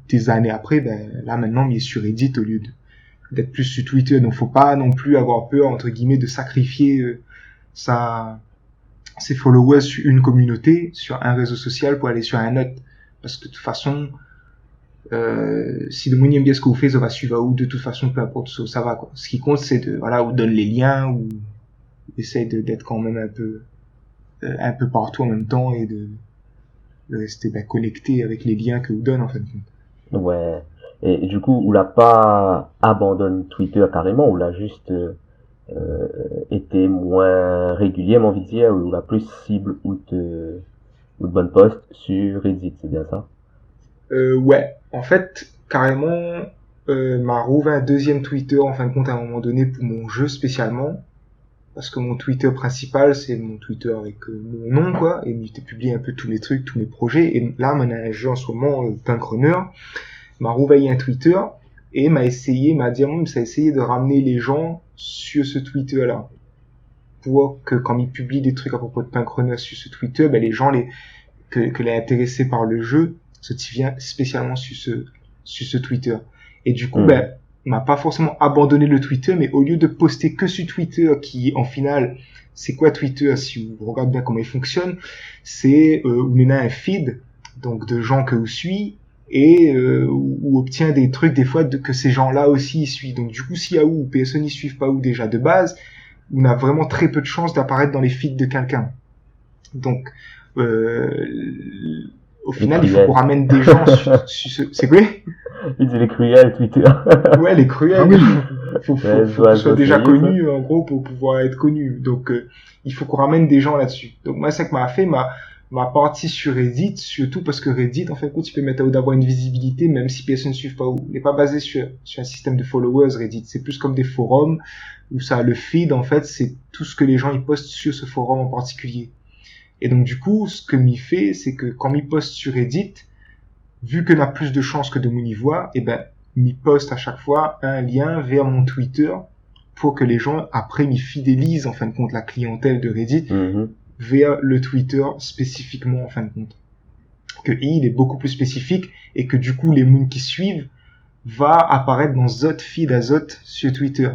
des années après, ben, là maintenant, il est sur Reddit au lieu d'être plus sur Twitter. Donc faut pas non plus avoir peur, entre guillemets, de sacrifier sa, ses followers sur une communauté, sur un réseau social pour aller sur un autre. Parce que de toute façon, si le monde aime bien ce que vous faites, ça va suivre à vous de toute façon, peu importe où ça va, quoi. Ce qui compte, c'est de, voilà, vous donne les liens, ou essaye d'être quand même un peu partout en même temps, et de rester ben, connecté avec les liens que vous donne, en fait. Ouais. Et du coup, ou l'a pas abandonné Twitter carrément, ou l'a juste été moins régulier, j'ai envie de dire, ou la plus cible ou de bonne post sur Reddit, c'est bien ça? Ouais. En fait, carrément, m'a rouvert un deuxième Twitter en fin de compte à un moment donné pour mon jeu spécialement. Parce que mon Twitter principal, c'est mon Twitter avec mon nom, quoi. Et je publie un peu tous mes trucs, tous mes projets. Et là, on a un jeu en ce moment, Punk Runner. M'a rouvert un Twitter et m'a dit, ça a essayé de ramener les gens sur ce Twitter-là. Pour que quand il publie des trucs à propos de Punk Runner sur ce Twitter, ben, les gens que les intéressés par le jeu se tiennent spécialement sur ce Twitter. Et du coup, ben, m'a pas forcément abandonné le Twitter, mais au lieu de poster que sur Twitter, qui en final, c'est quoi Twitter, si vous regardez bien comment il fonctionne, c'est où il y a un feed, donc de gens que vous suivez, et où obtient des trucs des fois que ces gens-là aussi suivent. Donc du coup, s'il y a où personne n'y suivent pas où déjà de base, on a vraiment très peu de chances d'apparaître dans les feeds de quelqu'un. Donc au final, il faut qu'on ramène des gens sur c'est quoi? Il dit les cruels Twitter. Ouais, les cruels. Ah oui. faut qu'on soit déjà connu, en gros, pour pouvoir être connu. Donc, il faut qu'on ramène des gens là-dessus. Donc, moi, c'est ça que m'a fait ma partie sur Reddit, surtout parce que Reddit, en fait, tu peux mettre d'avoir une visibilité, même si personne ne suit pas où. Il n'est pas basé sur un système de followers, Reddit. C'est plus comme des forums où ça, le feed, en fait, c'est tout ce que les gens, ils postent sur ce forum en particulier. Et donc, du coup, ce que m'y fait, c'est que quand m'y poste sur Reddit, vu qu'on a plus de chances que de m'y voir, et ben, m'y poste à chaque fois un lien vers mon Twitter pour que les gens, après, m'y fidélisent, en fin de compte, la clientèle de Reddit vers le Twitter spécifiquement, en fin de compte. Que il est beaucoup plus spécifique et que du coup, les moons qui suivent va apparaître dans Zot feed à Zot sur Twitter.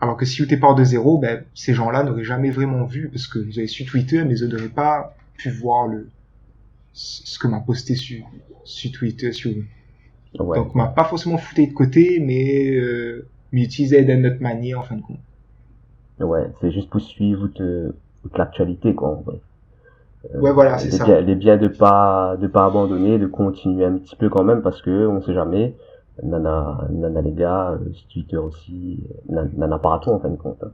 Alors que si vous départ de zéro, ben, ces gens-là n'auraient jamais vraiment vu parce que vous avez su Twitter, mais ils n'auraient pas pu voir ce que m'a posté sur Twitter, sur Ouais. Donc, m'a pas forcément foutu de côté, mais m'utilisait d'une autre manière, en fin de compte. Ouais, c'est juste pour suivre toute l'actualité, quoi, en vrai. Ouais, voilà, c'est ça. Il est bien de pas abandonner, de continuer un petit peu quand même, parce que on sait jamais. Nana les gars, sur Twitter aussi, nana paraton, en fin de compte. Hein.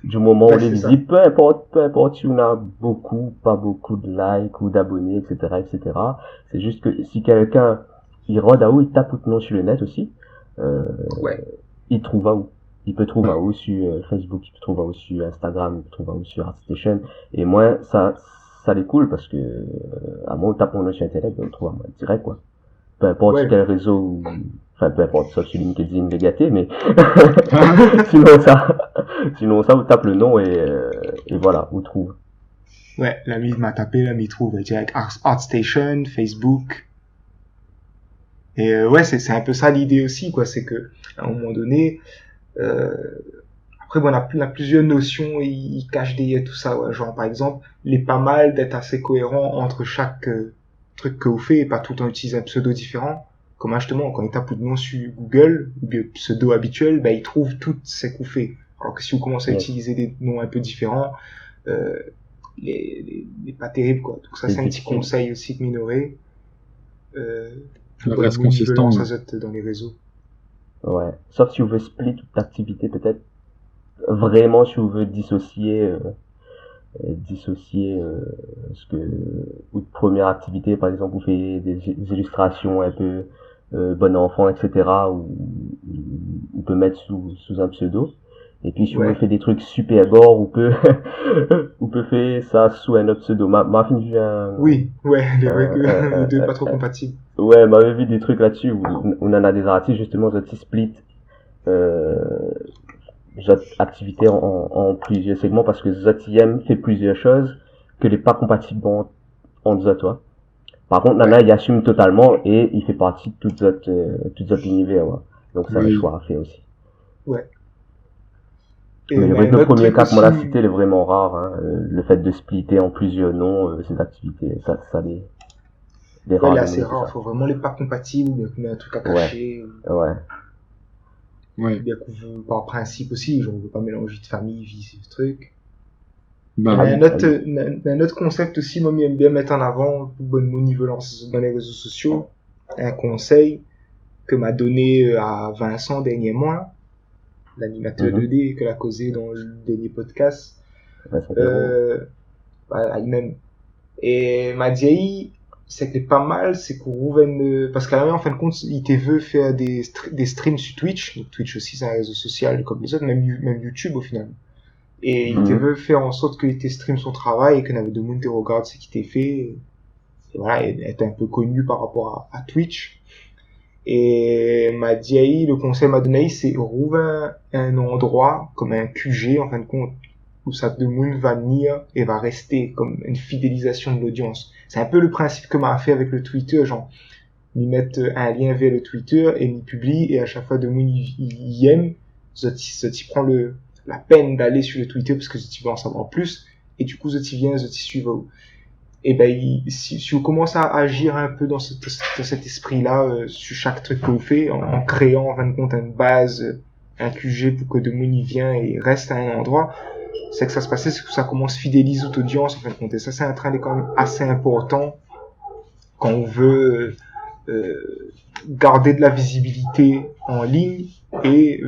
Du moment où Ouais, on est c'est ça. visible, peu importe si on a beaucoup, pas beaucoup de likes ou d'abonnés, etc. C'est juste que si quelqu'un, il rôde à où, il tape votre nom sur le net aussi, Ouais. il trouve à où. Il peut trouver à où sur Facebook, il peut trouver à où sur Instagram, il peut trouver à où sur ArtStation. Et moi, ça les cool parce que, à moi, on tape mon nom sur Internet, on le trouve à moi direct, quoi. Peu importe Ouais. quel réseau, enfin, peu importe, sauf sur LinkedIn, les gâtés, mais, sinon ça, vous tape le nom et voilà, vous trouve. Ouais, l'ami m'a tapé, là, m'y trouve direct ArtStation, Facebook. Et ouais, c'est un peu ça l'idée aussi, quoi. C'est que, à un moment donné, après, bon, on a plusieurs notions, ils cachent des tout ça, ouais. Genre, par exemple, il est pas mal d'être assez cohérent entre chaque truc que vous faites et pas tout le temps utiliser un pseudo différent. Comme justement, quand il tape votre nom sur Google, ou bien pseudo habituel, ben, il trouve toutes ces que vous faites. Alors que si vous commencez à utiliser des noms un peu différents, il est pas terrible, quoi. Donc ça, c'est un petit conseil aussi de minorer. Reste consistant. Dans les réseaux. Ouais. Sauf si vous voulez split toute l'activité, peut-être. Vraiment, si vous voulez dissocier ce que votre première activité, par exemple, vous faites des illustrations un peu bon enfant, etc. ou on peut mettre sous un pseudo. Et puis si vous faites des trucs super gore, on peut faire ça sous un autre pseudo. Ma fin vu un... Oui, ouais, les deux pas trop compatibles. Ouais, m'avait vu des trucs là-dessus où on en a des artistes justement qui split activité en plusieurs segments parce que Zotiem fait plusieurs choses que n'est pas compatible en toi. Par contre, Nana, il assume totalement et il fait partie de toute autre univers. Ouais. Donc ça, le choix à faire aussi. Ouais. Et mais le premier cas que moi l'a cité, il est vraiment rare. Hein. Le fait de splitter en plusieurs noms, ces activités, ça les rares. Ouais, là, c'est rare. Faut vraiment les pas compatibles, ou bien un truc à cacher. Ouais. Ouais. Bien qu'on veut, par principe aussi, genre, on veut pas mélanger de famille, vie, ce truc. Bah, un autre concept aussi, moi, j'aime bien mettre en avant, bonne nivelance dans les réseaux sociaux. Un conseil que m'a donné à Vincent dernièrement, l'animateur 2D que l'a causé dans le dernier podcast. Voilà, même. Et m'a dit, c'est que pas mal, c'est qu'on Rouven, parce qu'à la fin, en fin de compte, il te veut faire des streams sur Twitch. Donc Twitch aussi, c'est un réseau social comme les autres, même YouTube au final. Et il te veut faire en sorte que tes streams son travail et que n'avait de monde te regarde ce qui t'est fait. Et voilà, et être un peu connu par rapport à Twitch. Et m'a dit, le conseil m'a donné, c'est Rouven un endroit comme un QG, en fin de compte, où ça de monde va venir et va rester comme une fidélisation de l'audience. C'est un peu le principe que m'a fait avec le Twitter, genre, ils mettent un lien vers le Twitter et ils publient et à chaque fois de monde il aime, ça prend la peine d'aller sur le Twitter parce que tu veux en savoir plus et du coup ça vient, ça suivent. Et ben si vous commencez à agir un peu dans cet esprit-là sur chaque truc que vous faites, en créant en fin de compte une base, un QG pour que de monde y vient et reste à un endroit, c'est que ça se passait, c'est que ça commence à fidéliser toute audience en fin de compte. Et ça, c'est un trend quand même assez important quand on veut garder de la visibilité en ligne et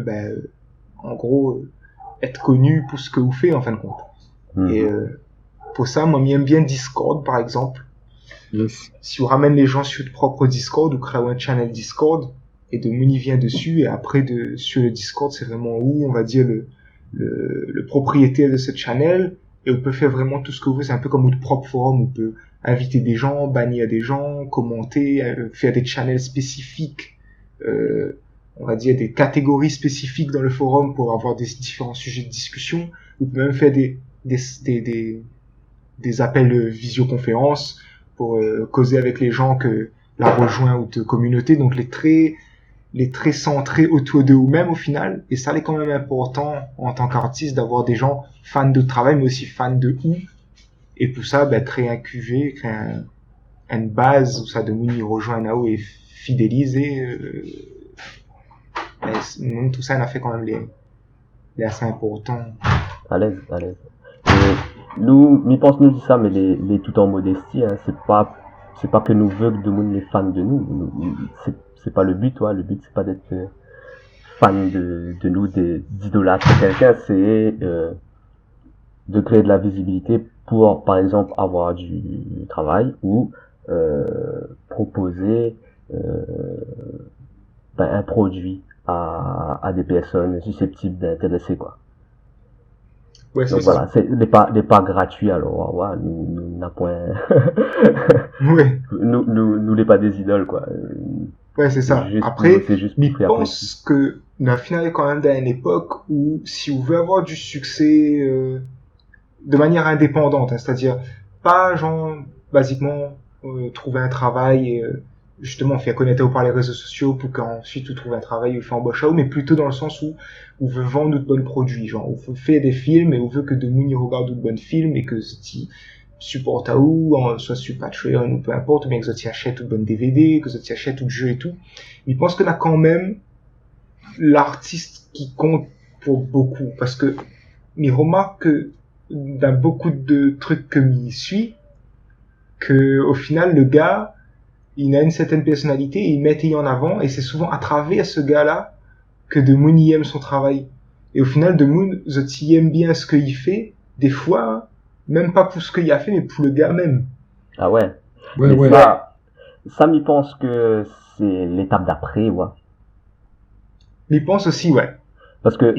en gros être connu pour ce que vous faites en fin de compte. Et pour ça, moi, j'aime bien Discord par exemple. Yes. Si vous ramène les gens sur votre propre Discord ou créez un channel Discord et de Mouni vient dessus et après sur le Discord, c'est vraiment où on va dire le propriétaire de ce channel et on peut faire vraiment tout ce que vous voulez. C'est un peu comme notre propre forum, on peut inviter des gens, bannir des gens, commenter, faire des channels spécifiques, on va dire des catégories spécifiques dans le forum pour avoir des différents sujets de discussion. Vous pouvez même faire des appels de visioconférence pour causer avec les gens que la rejoint ou de communauté. Donc les traits centrés autour de vous-même au final. Et ça, c'est quand même important en tant qu'artiste d'avoir des gens fans de travail, mais aussi fans de vous. Et pour ça, créer un QG, créer une base où ça demande de rejoindre là-haut et fidéliser. Tout ça, on a fait quand même les assez important. À l'aise. Nous dit ça, mais les tout en modestie, hein, c'est pas que nous voulons que de monde les fans de nous. C'est pas le but, le but c'est pas d'être fan de nous, d'idolâtrer quelqu'un, c'est de créer de la visibilité pour, par exemple, avoir du travail ou proposer un produit à des personnes susceptibles d'intéresser, quoi. Ouais, donc voilà, c'est des pas gratuits, alors ouais, nous n'a point ouais. nous n'est pas des idoles, quoi. Ouais, c'est ça. Après, je pense que la finale est quand même dans une époque où si vous voulez avoir du succès de manière indépendante, hein, c'est-à-dire pas genre basiquement trouver un travail et justement faire connaître par les réseaux sociaux pour qu'ensuite vous trouvez un travail ou faire embaucher, mais plutôt dans le sens où on veut vendre de bons produits, genre on veut faire des films et on veut que de monde regarde de bons films et que si supporte à où, soit sur Patreon ou peu importe, ou bien que tu achètes tout bon DVD, que tu achètes tout le jeu et tout. Mais je pense qu'on a quand même l'artiste qui compte pour beaucoup, parce que je remarque que dans beaucoup de trucs que je suis, que au final le gars il a une certaine personnalité et il met en avant et c'est souvent à travers ce gars-là que de Moon aime son travail. Et au final de Moon, je aime bien ce qu'il fait, des fois, même pas pour ce qu'il a fait, mais pour le gars même. Ah ouais. Ouais. Ça m'y pense que c'est l'étape d'après, ouais. M'y pense aussi, ouais. Parce que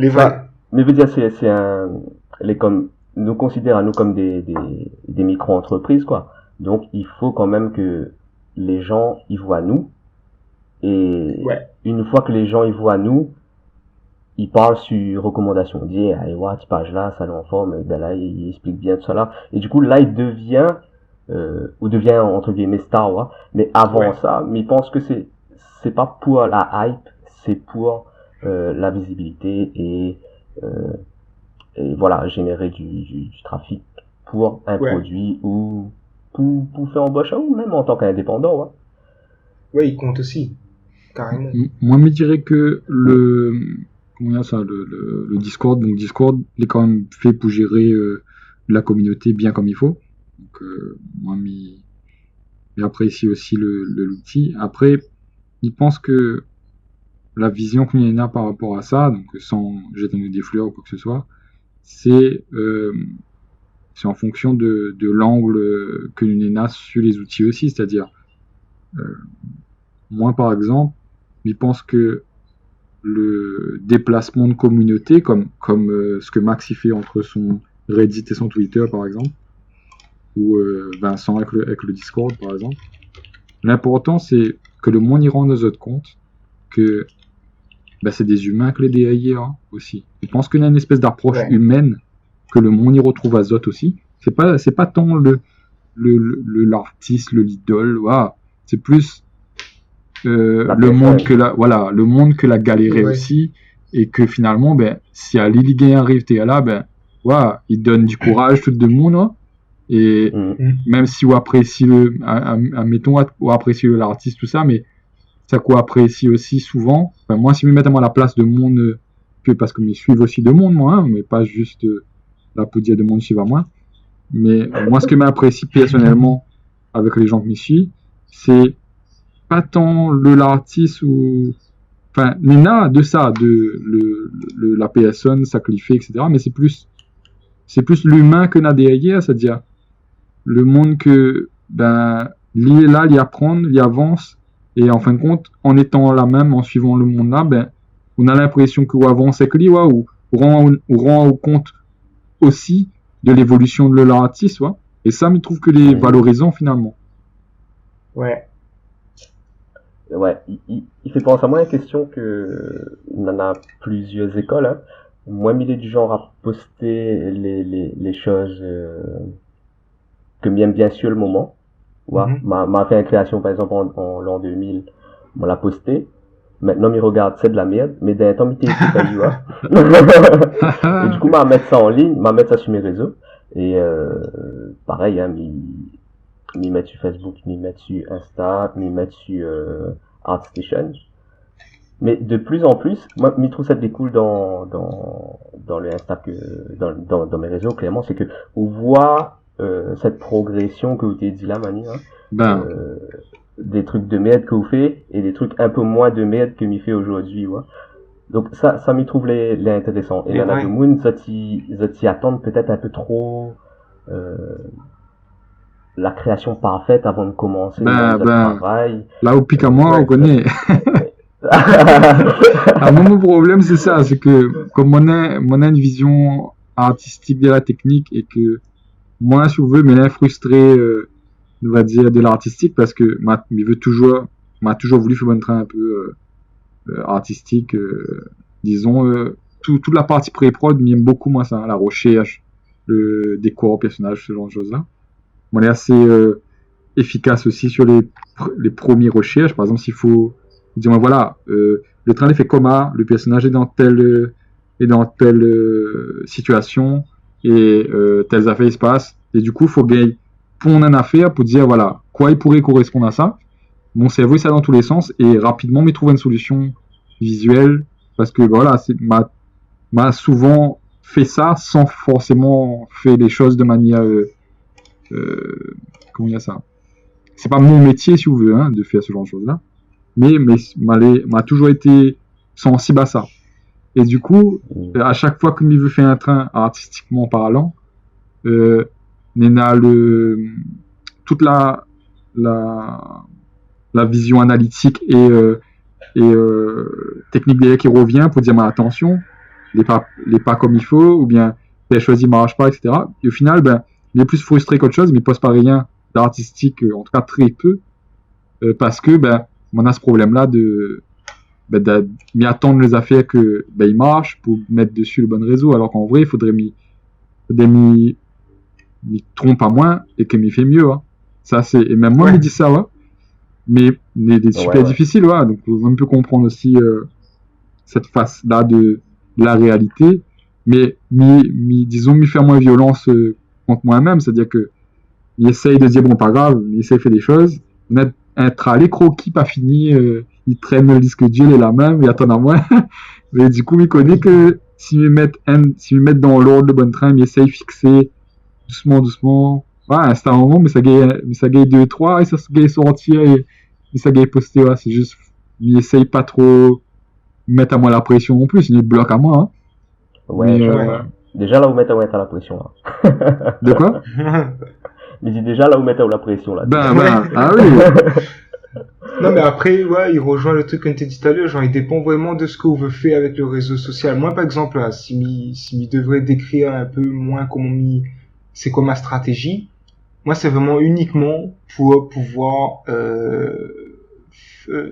mais veut dire nous considère à nous comme des micro-entreprises, quoi. Donc il faut quand même que les gens y voient nous et une fois que les gens y voient nous, ils parlent sur recommandation. On dit allez voir cette page là, ça en forme, et ben là il explique bien tout ça là. Et du coup là il devient entre guillemets star, ouais. Mais avant ça, mais il pense que c'est pas pour la hype, c'est pour la visibilité et voilà, générer du trafic pour un produit ou pour faire embaucher ou même en tant qu'indépendant, ouais. Ouais, il compte aussi, carrément. Moi, je me dirais que le Discord, donc Discord, il est quand même fait pour gérer la communauté bien comme il faut. Donc, moi, j'apprécie aussi l'outil. Après, il pense que la vision qu'on en a par rapport à ça, donc sans jeter des fleurs ou quoi que ce soit, c'est c'est en fonction de l'angle que l'on a sur les outils aussi. C'est-à-dire, moi, par exemple, je pense que le déplacement de communauté, comme ce que Max y fait entre son Reddit et son Twitter, par exemple, ou Vincent avec le Discord, par exemple, l'important, c'est que le monde y rende aux autres compte que c'est des humains que les DAI aussi. Je pense qu'il y a une espèce d'approche humaine que le monde y retrouve à Zot aussi. C'est pas tant l'artiste, l'idole, voilà. C'est plus le monde que la galérée aussi, et que finalement, si à Liligan arrive, t'es là, il donne du courage tout le monde, hein, et même si on apprécie admettons, on apprécie l'artiste, tout ça, mais ça qu'on apprécie aussi souvent, moi, si je me mets à la place de monde, que parce que me suivent aussi de monde, moi, hein, mais pas juste la poudre de monde suivre à moi, mais moi, ce que m'apprécie personnellement avec les gens qui me suivent, c'est pas tant l'artiste ou Nina de ça, de la personne, sa cliffée, etc. Mais c'est plus l'humain que n'a derrière, c'est-à-dire le monde que il est là, il apprend, il avance, et en fin de compte, en étant là même, en suivant le monde là, on a l'impression qu'on avance avec lui, ou rend compte aussi de l'évolution de l'artiste, et ça, je trouve que les valorisant finalement. Ouais, il fait penser à moi une question que on en a plusieurs écoles, hein. Moi, il est du genre à poster les choses que m'aime bien sûr le moment. M'a fait une création, par exemple, en l'an 2000, on l'a posté. Maintenant, il regarde, c'est de la merde, mais d'un temps, il était ici, tu vois. Et du coup, m'a mettre ça en ligne, m'a mettre ça sur mes réseaux. Et pareil, hein, m'y mettre sur Facebook, m'y mettre sur Insta, m'y mettre sur ArtStation. Mais de plus en plus, moi, je trouve ça découle dans le Insta dans mes réseaux, clairement, c'est que on voit cette progression que vous t'avez dit là, Manu, hein, des trucs de merde que vous faites et des trucs un peu moins de merde que m'y fait aujourd'hui, ouais. Donc ça m'y trouve les intéressants. Et là, de Moon, ça t'y attendent peut-être un peu trop la création parfaite avant de commencer le travail. Là où pique à moi, on connaît. Mon problème, c'est ça, c'est que comme on a une vision artistique de la technique, et que moi, si vous voulez, m'est frustré, on va dire, de l'artistique, parce que m'a toujours voulu faire un train un peu artistique, disons, toute la partie pré-prod m'aime beaucoup, moi, ça, la recherche, le décor, personnage, ce genre de choses-là. On est assez efficace aussi sur les premières recherches. Par exemple, s'il faut dire, voilà, le train est fait comme le personnage est dans telle situation, et telles affaires se passent, et du coup, il faut gagner pondre une affaire pour dire, voilà, quoi il pourrait correspondre à ça. Mon cerveau, ça dans tous les sens, et rapidement, me trouve une solution visuelle, parce que voilà, m'a souvent fait ça sans forcément faire les choses de manière comment dire ça, c'est pas mon métier, si vous voulez, hein, de faire ce genre de choses là, mais m'a toujours été sensible à ça. Et du coup, à chaque fois que je veux faire un train artistiquement parlant, Nena toute la vision analytique et technique derrière qui revient pour dire, mais attention, les pas comme il faut, ou bien les choisi marche pas, etc. Et au final, il est plus frustré qu'autre chose, mais il pose pas rien d'artistique, en tout cas très peu, parce que on a ce problème-là de m'y attendre les affaires que ils marchent pour mettre dessus le bon réseau, alors qu'en vrai, il faudrait m'y trompe à moins et que m'y fait mieux. Hein. Ça, et même moi, je dis ça, mais c'est super difficile, donc on peut comprendre aussi cette face-là de la réalité, mais disons, m'y faire moins violence contre moi-même, c'est-à-dire que il essaye de dire, bon, pas grave, il essaye de faire des choses, on a un tralé croquis pas fini, il traîne le disque dur et la main, il attend à moi, mais du coup, il connaît que si me mettre dans l'ordre de bon train, il essaye de fixer doucement, c'est un moment, mais ça gagne 2-3, et ça gagne sortir, et ça gagne poster, c'est juste, il essaye pas trop mettre à moi la pression non plus, sinon il bloque à moi, hein. Déjà là, vous mettez la pression là. De quoi? Mais dis déjà là, vous mettez la pression là. Ah oui. Non, mais après, ouais, il rejoint le truc qu'on t'a dit tout à l'heure, genre, il dépend vraiment de ce qu'on veut faire avec le réseau social. Moi, par exemple, là, si m'y devrait décrire un peu moins c'est quoi ma stratégie, moi, c'est vraiment uniquement pour pouvoir,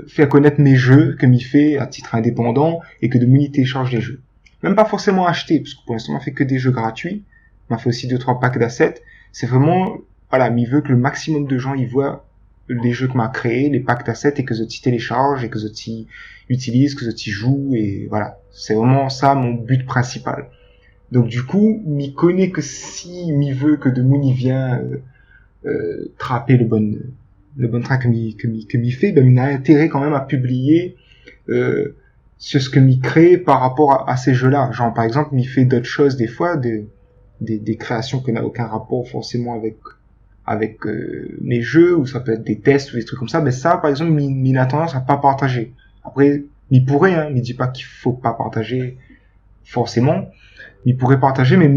faire connaître mes jeux que m'y fait à titre indépendant et que de m'y télécharge les jeux. Même pas forcément acheter, parce que pour l'instant, on fait que des jeux gratuits. On fait aussi 2-3 packs d'assets. C'est vraiment, voilà, m'y veut que le maximum de gens y voient les jeux que m'a créé, les packs d'assets et que je t'y télécharge et que je t'y utilise, que je t'y joue et voilà. C'est vraiment ça mon but principal. Donc du coup, m'y connaît que si m'y veut que de m'y vient trapper le bon train que m'y fait, ben m'y a intérêt quand même à publier sur ce que m'y crée par rapport à ces jeux-là. Genre par exemple, m'y fait d'autres choses des fois, des créations qui n'ont aucun rapport forcément avec mes jeux, ou ça peut être des tests ou des trucs comme ça, mais ça par exemple m'y a tendance à pas partager. Après m'y pourrait, hein, m'y dit pas qu'il faut pas partager forcément, m'y pourrait partager, mais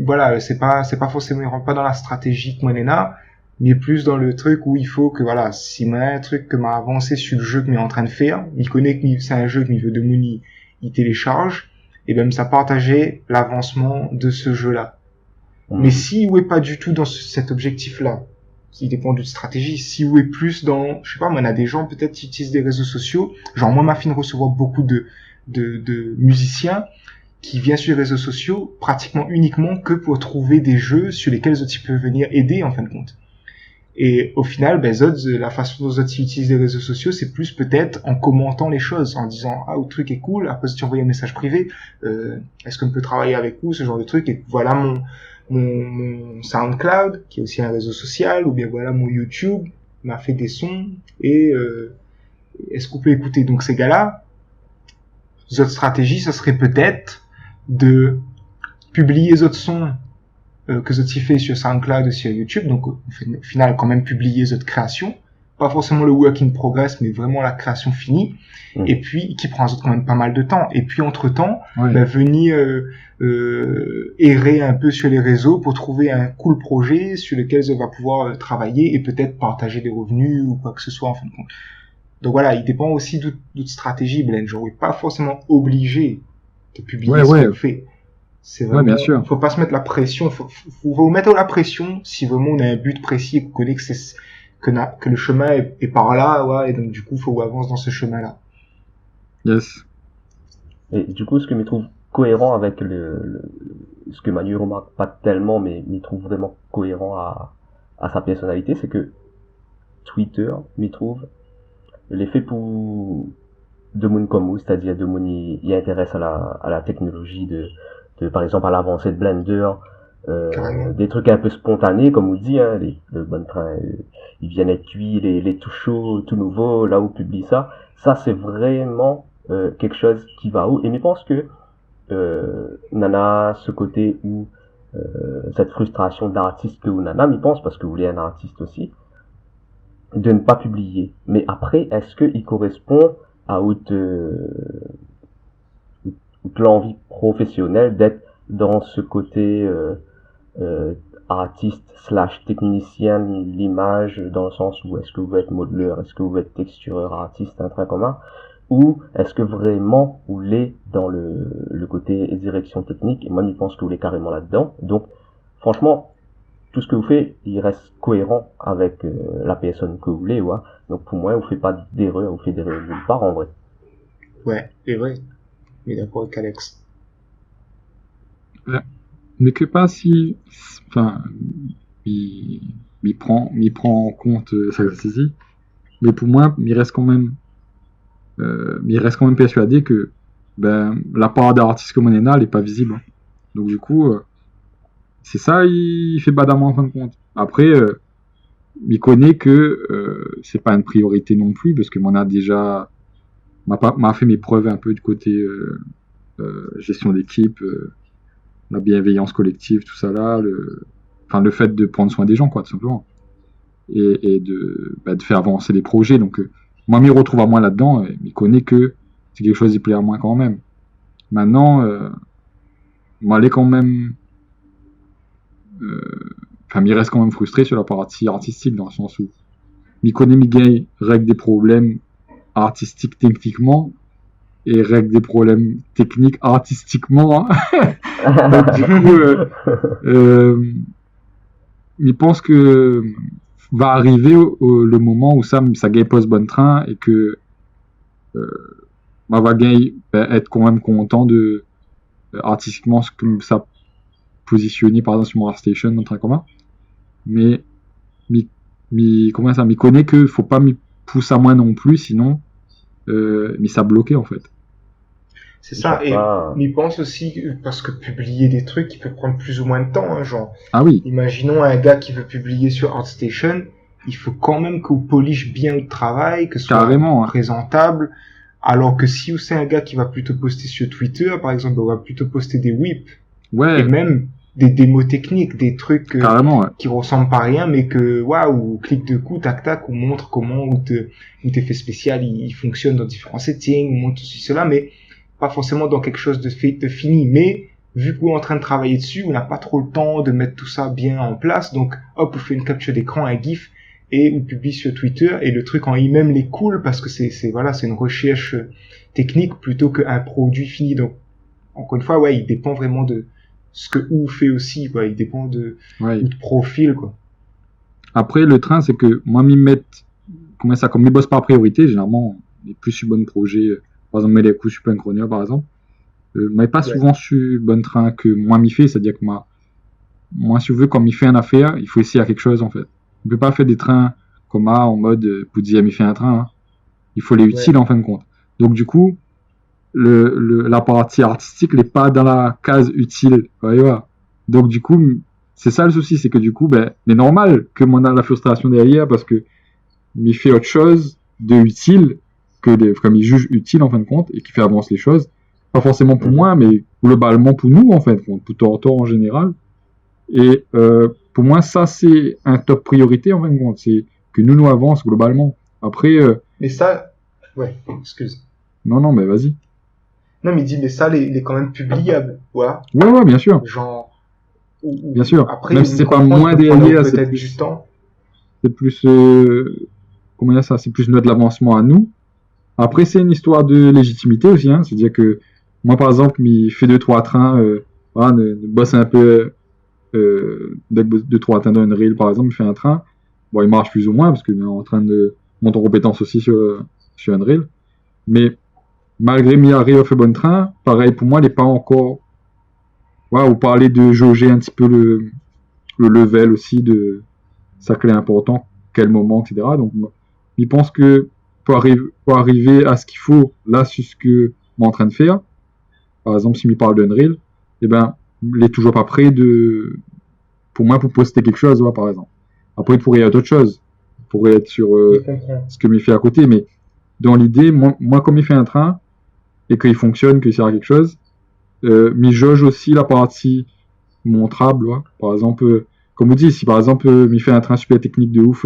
voilà, c'est pas forcément, il rentre pas dans la stratégie que Monena, mais plus dans le truc où il faut que voilà, si moi un truc que m'a avancé sur le jeu que m'est en train de faire, il connaît que c'est un jeu que m'y veut de Mouni, il télécharge, et même ça partager l'avancement de ce jeu-là. Mais si où est pas du tout dans cet objectif-là, qui dépend d'une stratégie, si où est plus dans, je sais pas, on a des gens peut-être qui utilisent des réseaux sociaux, genre moi ma fille recevoir beaucoup de musiciens qui viennent sur les réseaux sociaux pratiquement uniquement que pour trouver des jeux sur lesquels ils peuvent venir aider en fin de compte. Et au final, ben la façon dont ils utilisent les réseaux sociaux, c'est plus peut-être en commentant les choses, en disant ah, le truc est cool, après si tu envoies un message privé, est-ce qu'on peut travailler avec vous, ce genre de truc, et voilà mon SoundCloud, qui est aussi un réseau social, ou bien voilà mon YouTube, m'a fait des sons, et est-ce qu'on peut écouter donc ces gars-là? Notre stratégie, ça serait peut-être de publier les autres sons que Zoti fait sur SoundCloud et sur YouTube, donc au final quand même publier votre création, pas forcément le work in progress, mais vraiment la création finie, et puis qui prend quand même pas mal de temps, et puis entre temps venir errer un peu sur les réseaux pour trouver un cool projet sur lequel on va pouvoir travailler et peut-être partager des revenus ou quoi que ce soit en fin de compte. Donc voilà, il dépend aussi d'autres stratégies, Blaine, genre, il n'est pas forcément obligé de publier ce qu'on fait. C'est vraiment, bien sûr. Faut pas se mettre la pression, faut vous mettre la pression si vraiment on a un but précis et qu'on connaît que le chemin est par là, ouais, et donc du coup, faut qu'on avance dans ce chemin-là. Yes. Et du coup, ce que je trouve cohérent avec ce que Manu remarque pas tellement, mais il trouve vraiment cohérent à sa personnalité, c'est que Twitter, il trouve l'effet pour de monde comme vous, c'est-à-dire de monde il intéresse à la technologie de par exemple à l'avancée de Blender, des trucs un peu spontanés comme on dit, hein, le bon train, ils viennent être cuits, les tout chauds, tout nouveau, là où publie ça c'est vraiment quelque chose qui va haut. Et je pense que Nana, ce côté où cette frustration d'artiste que vous Nana, je pense parce que vous êtes un artiste aussi, de ne pas publier. Mais après, est-ce qu'il correspond à l'envie professionnelle d'être dans ce côté artiste / technicien l'image, dans le sens où est-ce que vous êtes modeleur, est-ce que vous êtes textureur, artiste, un train commun, ou est-ce que vraiment vous l'êtes dans le côté direction technique? Et moi, je pense que vous l'êtes carrément là-dedans. Donc, franchement, tout ce que vous faites, il reste cohérent avec la personne que vous voulez, ouais. Donc pour moi, vous faites pas d'erreur, vous faites d'erreur nulle part en vrai. Ouais, c'est vrai. Mais d'accord avec Alex. Mais que pas si, enfin, il prend en compte sa stratégie. Mais pour moi, il reste quand même persuadé que la part d'artiste comme Monena n'est pas visible. Donc du coup, c'est ça, il fait badamment en fin de compte. Après, il connaît que c'est pas une priorité non plus, parce que m'a fait mes preuves un peu du côté gestion d'équipe, la bienveillance collective, tout ça là, le fait de prendre soin des gens, quoi, tout simplement, et de faire avancer les projets. Donc moi, je me retrouve à moi là-dedans, il connaît que c'est quelque chose qui plaît à moi quand même. Maintenant, m'allait quand même, il reste quand même frustré sur la partie artistique dans le sens où m'y connaît mi gagne règle des problèmes artistiques techniquement et règle des problèmes techniques artistiquement. Hein. Donc du coup, il pense que va arriver le moment où ça gagne pose bon train et que va gagne être quand même content de artistiquement ce que ça positionné par exemple sur mon Station dans train commun, mais comment ça m'y connaît que faut pas m'y pousser à moi non plus sinon mais ça bloqué en fait. C'est ça, et il pense aussi, parce que publier des trucs, il peut prendre plus ou moins de temps, hein, genre. Ah oui. Imaginons un gars qui veut publier sur ArtStation, il faut quand même que vous polish bien le travail, que ce soit carrément, présentable, alors que si c'est un gars qui va plutôt poster sur Twitter, par exemple, on va plutôt poster des whips, ouais. Et même des démos techniques, des trucs qui ressemblent pas à rien, mais que, waouh, clic de coup, tac tac, ou montre comment, ou tes effets spéciaux, il fonctionne dans différents settings, ou montre ceci, cela, mais pas forcément dans quelque chose de fini, mais vu qu'on est en train de travailler dessus, on n'a pas trop le temps de mettre tout ça bien en place, donc hop, on fait une capture d'écran, un gif, et on publie sur Twitter, et le truc en lui-même les cool, parce que c'est une recherche technique plutôt qu'un produit fini. Donc, encore une fois, ouais, il dépend vraiment de ce que OU fait aussi, quoi. Il dépend de profil, quoi. Après, le train, c'est que moi, comme mes boss par priorité, généralement, les plus sur bon projet, par exemple, les coups sur Synchronia, par exemple, mais pas souvent sur bon train que moi m'y fait, c'est-à-dire que moi, si vous voulez, quand m'y fait une affaire, il faut essayer à quelque chose, en fait. On peut pas faire des trains comme en mode, pour dire, m'y fait un train, hein. Il faut les utiles, en fin de compte. Donc, du coup, la partie artistique n'est pas dans la case utile. Voilà. Donc, du coup, c'est ça le souci, c'est que du coup, c'est normal que mon a la frustration derrière parce que m'y fait autre chose de utile comme il juge utile en fin de compte et qui fait avancer les choses. Pas forcément pour moi, mais globalement pour nous en fin de compte, pour Tortor en général. Et pour moi, ça c'est un top priorité en fin de compte, c'est que nous avance globalement. Après. Mais ça, ouais, excuse. Non, mais vas-y. Non, mais il dit, mais ça, il est quand même publiable, voilà. Ouais, bien sûr. Genre. Bien sûr. Après, même si c'est pas moins derrière, c'est plus du temps. C'est plus, comment dire ça, c'est plus notre l'avancement à nous. Après, c'est une histoire de légitimité aussi, hein. C'est-à-dire que moi, par exemple, il fait 2-3 trains, bosse un peu, 2-3 trains dans une reel, par exemple, il fait un train. Bon, il marche plus ou moins parce qu'il est en train de monter en compétence aussi sur une reel. Mais malgré Miari a fait bon train, pareil pour moi, il n'est pas encore. Ouais, vous parlez de jauger un petit peu le level aussi de sa clé important, quel moment, etc. Donc, il pense que pour arriver à ce qu'il faut, là, sur ce que je suis en train de faire, par exemple, s'il me parle d'Unreal, il n'est toujours pas prêt pour moi, pour poster quelque chose, ouais, par exemple. Après, il pourrait y avoir d'autres choses. Il pourrait être sur ce que il fait à côté, mais dans l'idée, moi, comme il fait un train, et qu'il fonctionne, qu'il sert à quelque chose, mais jauge aussi la partie montrable, ouais. Par exemple, comme vous dites, si par exemple, il fait un train super technique de ouf,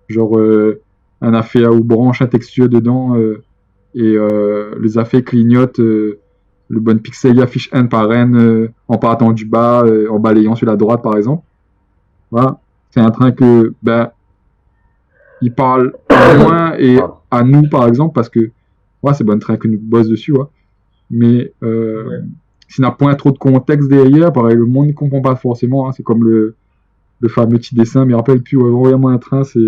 genre un affaire où branche un texture dedans, et les affaires clignotent, le bon pixel il affiche un par un, en partant du bas, en balayant sur la droite par exemple. Voilà, c'est un train que il parle à moi et à nous par exemple parce que c'est bon train que nous bosse dessus, ouais. Mais s'il n'a point trop de contexte derrière, pareil, le monde ne comprend pas forcément, hein. C'est comme le fameux petit dessin, mais rappelle plus, envoyez-moi un train, c'est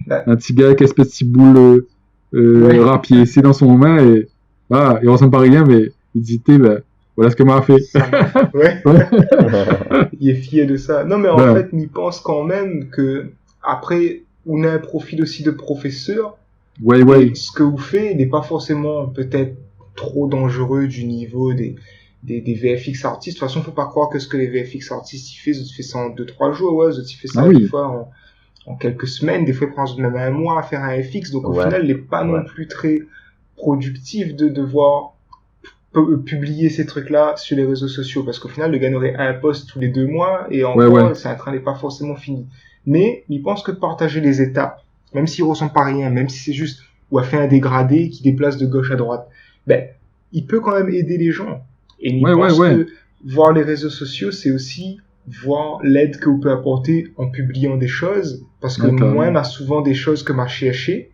un petit gars avec une espèce de petit boule rapiécé dans son main et voilà, il ressemble pas à rien, mais il dit voilà ce que m'a fait. Ouais. Il est fier de ça. Non, mais en fait, il pense quand même que après, on a un profil aussi de professeur. Ouais. Ce que vous faites n'est pas forcément peut-être trop dangereux du niveau des VFX artistes. De toute façon, faut pas croire que ce que les VFX artistes ils font ça en 2-3 jours, ouais, ils font ça des fois en quelques semaines, des fois ils prennent même un mois à faire un FX, donc au final, il n'est pas non plus très productif de devoir publier ces trucs-là sur les réseaux sociaux, parce qu'au final, le gars aurait un post tous les 2 mois, et encore, c'est un train n'est pas forcément fini. Mais, il pense que de partager les étapes, même s'il ressent pas rien, même si c'est juste, ou a fait un dégradé qui déplace de gauche à droite, il peut quand même aider les gens. Et il pense que voir les réseaux sociaux, c'est aussi voir l'aide que vous pouvez apporter en publiant des choses, parce que Ouais, carrément. moi, m'a souvent des choses que m'a cherché,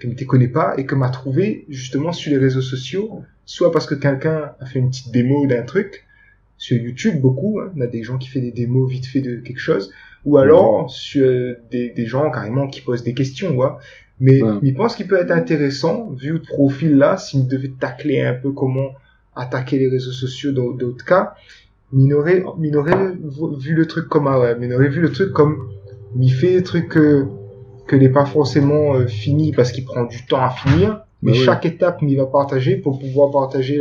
que ne te connais pas, et que m'a trouvé justement sur les réseaux sociaux, soit parce que quelqu'un a fait une petite démo d'un truc, sur YouTube beaucoup, hein, on a des gens qui font des démos vite fait de quelque chose, ou alors sur des gens carrément qui posent des questions, quoi. Mais Ouais. je pense qu'il peut être intéressant, vu le profil là, s'il devait tacler un peu comment attaquer les réseaux sociaux dans d'autres cas, m'aurait vu le truc comme m'aurait vu le truc comme il fait des trucs que n'est pas forcément fini parce qu'il prend du temps à finir, mais Bah ouais. chaque étape il va partager pour pouvoir partager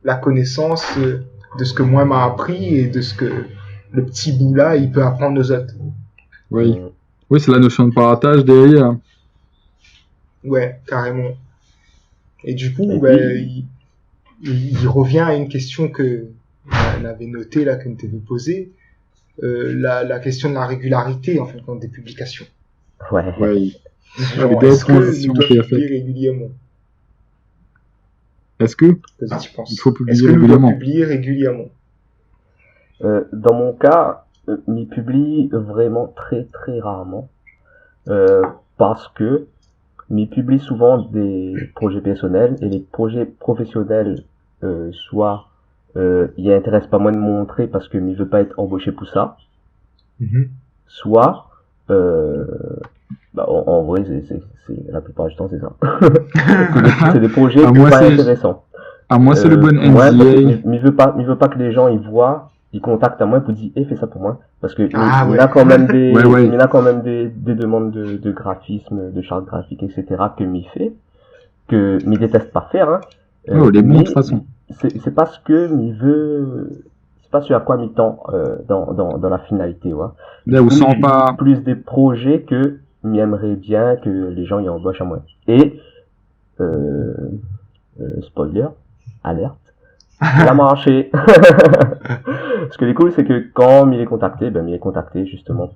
la connaissance de ce que moi m'a appris et de ce que le petit bout là il peut apprendre aux autres. Oui. Oui, c'est la notion de partage derrière. Ouais, carrément. Et du coup, Et ben, puis, il revient à une question que on avait notée là, que nous t'avais posée, la question de la régularité en fait des publications. ouais. Oui. Genre, Des est-ce que nous transitions devons perfectes. publier régulièrement? Est-ce que Qu'est-ce que tu penses? il faut Est-ce publier que nous devons régulièrement? publier régulièrement? Dans mon cas, m'y publie vraiment très très rarement, parce que m'y publie souvent des projets personnels et les projets professionnels, soit il intéresse pas moins de me montrer parce que m'y veut pas être embauché pour ça, soit en vrai c'est la plupart du temps c'est ça. C'est des projets À moi, pas c'est- intéressants. À moi, c'est le bon Moi, parce que NDA. m'y veut pas que les gens y voient, ils contactent à moi pour dire, fais ça pour moi. Parce que Ah, il ouais. y a quand même des, Ouais, ouais. il y en a quand même des demandes de graphisme, de charte graphique, etc. que m'y fait, que m'y déteste pas faire, hein. Oh, les bons, de Mais toute façon. c'est pas ce que m'y veut, c'est pas ce à quoi m'y tend, dans la finalité, ouais. Là où Du coup, sans m'y pas. publie plus des projets que m'y aimerait bien que les gens y embauchent à moi. Et, spoiler, alerte, ça a marché. Ce qui est cool, c'est que quand il est contacté, ben, il est contacté justement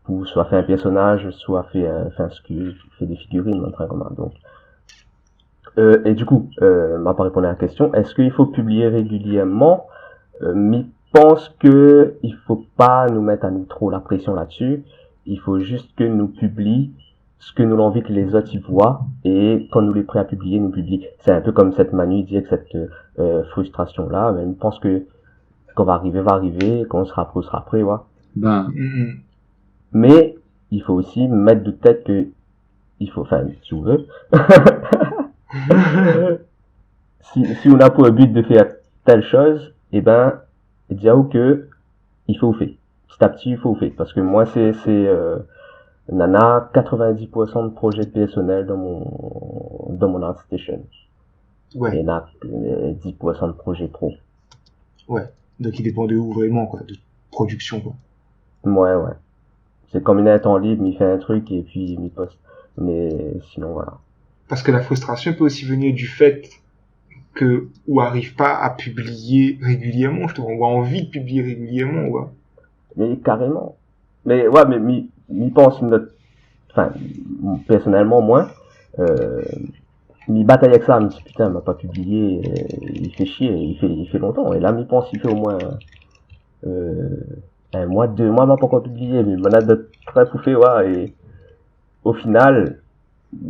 pour soit faire un personnage, soit faire un sculpte, fait des figurines, un truc commun. Donc, et du coup, m'a pas répondu à la question. Est-ce qu'il faut publier régulièrement? Mais pense que il faut pas nous mettre à nous trop la pression là-dessus. Il faut juste que nous publie ce que nous avons envie que les autres y voient, et quand nous les prêts à publier, nous publie. C'est un peu comme cette Manu disait que cette frustration là, mais je pense que quand va arriver, quand on sera prêt, ouais. Ben, Mais il faut aussi mettre de tête que il faut, enfin, si vous voulez, si on a pour but de faire telle chose, eh ben, dites-vous que il faut faire. Petit à petit, il faut faire. Parce que moi, nana, 90% de projets personnels dans mon ArtStation. Ouais. Et là, 10% de projets pro. Ouais. Donc il dépend de où vraiment, quoi, de production, quoi. Ouais. C'est comme il a un temps libre, il fait un truc et puis il poste. Mais sinon, voilà. Parce que la frustration peut aussi venir du fait que ou arrive pas à publier régulièrement, justement, ou a envie de publier régulièrement, ouais. Mais carrément. Mais ouais, mais m'y pense enfin, personnellement, moi, m'y bataille avec ça, me dit putain, il m'a pas publié, il fait chier, il fait longtemps. Et là, m'y pense, il fait au moins, un mois, 2 mois, m'a pas encore publié, mais il m'en a de très bouffé, ouais, et au final,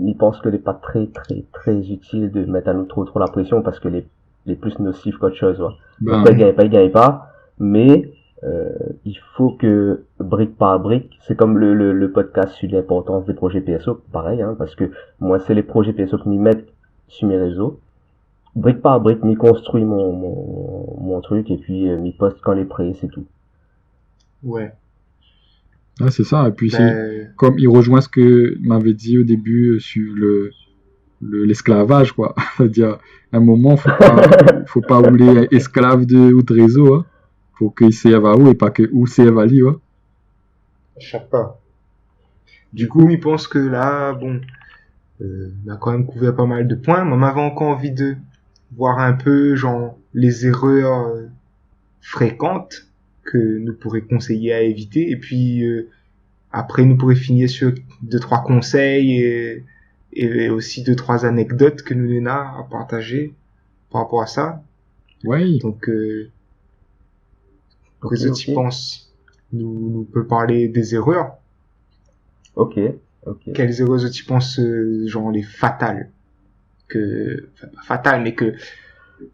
il pense que n'est pas très utile de mettre à nous trop la pression parce que les plus nocifs qu'autre chose, ouais. ben, Il gagne pas, mais il faut que brique par brique, c'est comme le podcast sur l'importance des projets PSO, pareil, hein, parce que moi c'est les projets PSO qui m'y mettent sur mes réseaux. Brique par brique, m'y construis mon truc et puis m'y poste quand les prêts, c'est tout. Ouais. ouais, c'est ça. Et puis, Ben, comme il rejoint ce que m'avait dit au début sur l'esclavage, quoi. C'est-à-dire, à un moment, faut pas rouler esclave de réseau, hein. Faut qu'il serve à où et pas que où serve à lui, ouais. chaque pas. Du coup, il pense que là, bon, on a quand même couvert pas mal de points. Moi, m'avait encore envie de voir un peu, genre, les erreurs fréquentes que nous pourrions conseiller à éviter. Et puis, après, nous pourrions finir sur 2-3 conseils et aussi 2-3 anecdotes que nous n'avons à partager par rapport à ça. Ouais. Donc, Ok, Qu'est-ce que tu ok. penses? Nous peut parler des erreurs. Ok, ok. Quelles erreurs tu penses, genre les fatales? Enfin, pas fatales, mais que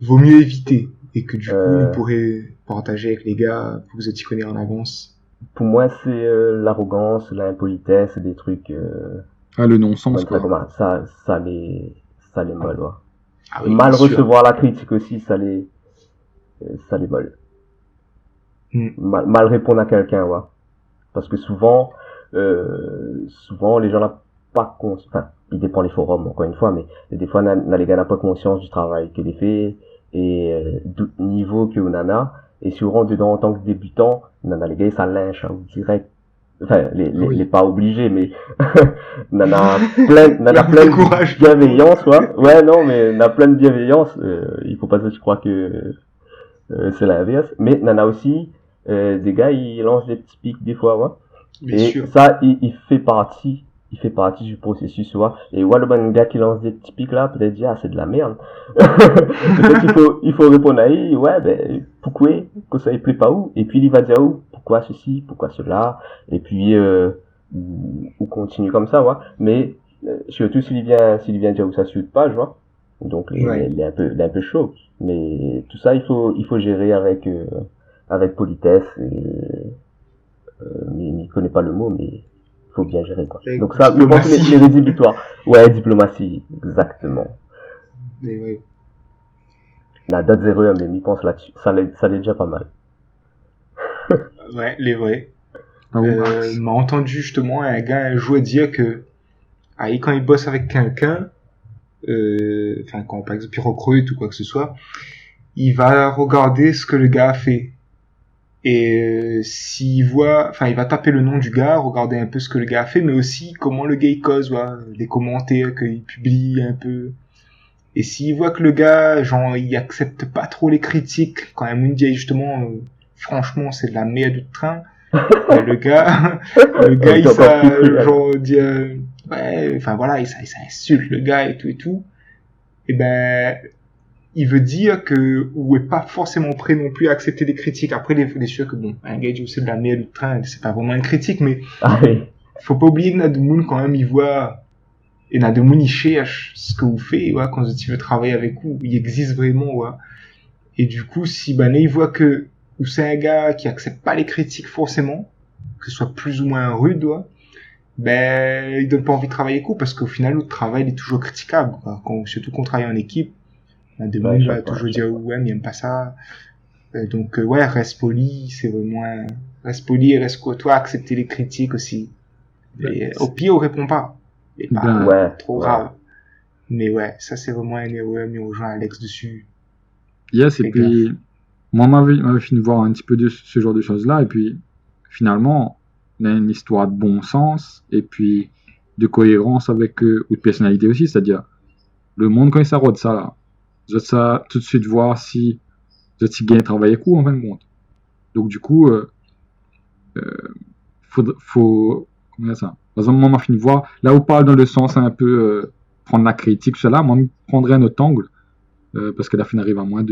vaut mieux éviter. Et que du coup, on Euh, pourrait partager avec les gars pour que vous t'y connaissez en avance. pour moi, c'est l'arrogance, l'impolitesse, des trucs, Ah, le non-sens, ça, quoi. comment, ça les molle, ouais. Ah Et oui, mal bien sûr. recevoir la critique aussi, ça les molle. Hmm. Mal répondre à quelqu'un, ouais. Parce que souvent, les gens n'ont pas conscience, enfin, il dépend des forums, encore une fois, mais des fois, les gars n'ont pas conscience du travail qu'il est fait, et du niveau que on en a, et souvent, dedans, en tant que débutant, nana, les gars, ça lynche, hein, direct. Enfin, Ah les oui. pas obligés, mais La plein décourage. de bienveillance, ouais. Ouais, non, mais on a plein de bienveillance, il faut pas que je crois que c'est l'inverse. Mais on a aussi des gars, ils lancent des petits pics des fois, ouais. Bien Et sûr. ça, il fait partie du processus, tu vois. Et ouais, le bon gars qui lance des petits pics là, peut-être dire, ah, c'est de la merde. Peut-être il faut répondre à lui, ouais, ben, pourquoi, que ça ne plaît pas où? Et puis il va dire, où, pourquoi ceci, pourquoi cela? Et puis, ou continue comme ça, ouais. Mais, surtout s'il vient dire où ça suit pas, tu vois. Donc, Ouais. il est un peu chaud. Mais tout ça, il faut gérer avec politesse et mais il connaît pas le mot, mais il faut bien gérer, quoi. Avec Donc ça, je pense que les diplomatie. rédhibitoires. Ouais, diplomatie, exactement. Mais ouais. La date zéro, mais il pense là-dessus. Ça l'est déjà pas mal. Ouais, les vrais. Ah oui, Max. M'a entendu justement un gars un jour dire que quand il bosse avec quelqu'un, enfin quand par exemple il recrute ou quoi que ce soit, il va regarder ce que le gars a fait. Et s'il voit, enfin il va taper le nom du gars, regarder un peu ce que le gars a fait, mais aussi comment le gars il cause, voilà, les commentaires qu'il publie un peu. Et s'il voit que le gars, genre, il accepte pas trop les critiques, quand un dit justement, franchement, c'est de la merde de train, ben, le gars, C'est encore plus genre, dit, ouais, enfin voilà, il insulte le gars et tout. Et ben, il veut dire que, ou est pas forcément prêt non plus à accepter des critiques. Après, il est sûr que bon, un gars dit c'est de la merde de train, c'est pas vraiment une critique, mais Ah oui. faut pas oublier que Nademoun, quand même, il voit, et Nademoun, il cherche ce que vous faites, ouais, quand tu veux travailler avec vous. Il existe vraiment, ouais. Et du coup, si Bané, il voit que, ou c'est un gars qui accepte pas les critiques forcément, que ce soit plus ou moins rude, ouais, ben, il donne pas envie de travailler avec vous, parce qu'au final, notre travail, il est toujours critiquable, quoi. Surtout qu'on travaille en équipe, Ouais, Nademoun va chaque fois, toujours chaque dire, fois. ouais, mais il aime pas ça. Donc, ouais, reste poli, c'est vraiment, reste poli, reste courtois, accepter les critiques aussi. Ben, Et, au pire, on répond pas. Et pas ben, Ouais, trop ouais. grave. Mais ouais, ça c'est vraiment une erreur, mais on rejoint Alex dessus. yes, et Fais gaffe. puis, moi, m'avait fini de voir un petit peu de ce genre de choses-là, et puis, finalement, on a une histoire de bon sens, et puis, de cohérence avec, ou de personnalité aussi, c'est-à-dire, le monde, quand il s'arrête ça, là, je ça tout de suite voir si, je si gagne travailler coup, en fin de compte. Donc, du coup, comment dire ça? Par exemple, moi, m'a fini de voir, là où parle dans le sens un peu, prendre la critique, cela, moi, je prendrais un autre angle, parce que la fin arrive à moins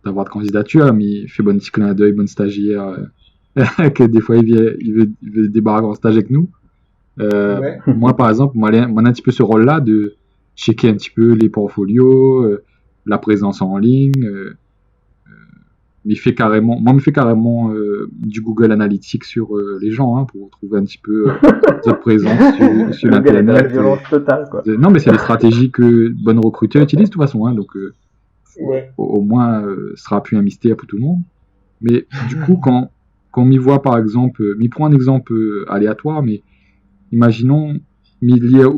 d'avoir de candidature, mais il fait bon petit clin d'œil, bonne stagiaire, que des fois il veut débarquer en stage avec nous. Ouais. Moi, par exemple, moi, j'ai un petit peu ce rôle-là de checker un petit peu les portfolios, la présence en ligne, moi, me fait carrément du Google Analytics sur les gens, hein, pour trouver un petit peu notre présence sur Le gars est dans la Internet. violence totale, quoi. Non, mais c'est les stratégies que de bonnes recruteurs utilisent de toute façon, hein, donc Ouais. au moins, ce sera plus un mystère pour tout le monde. Mais du coup, quand on m'y voit, par exemple, m'y prend un exemple aléatoire, mais imaginons, m'y lire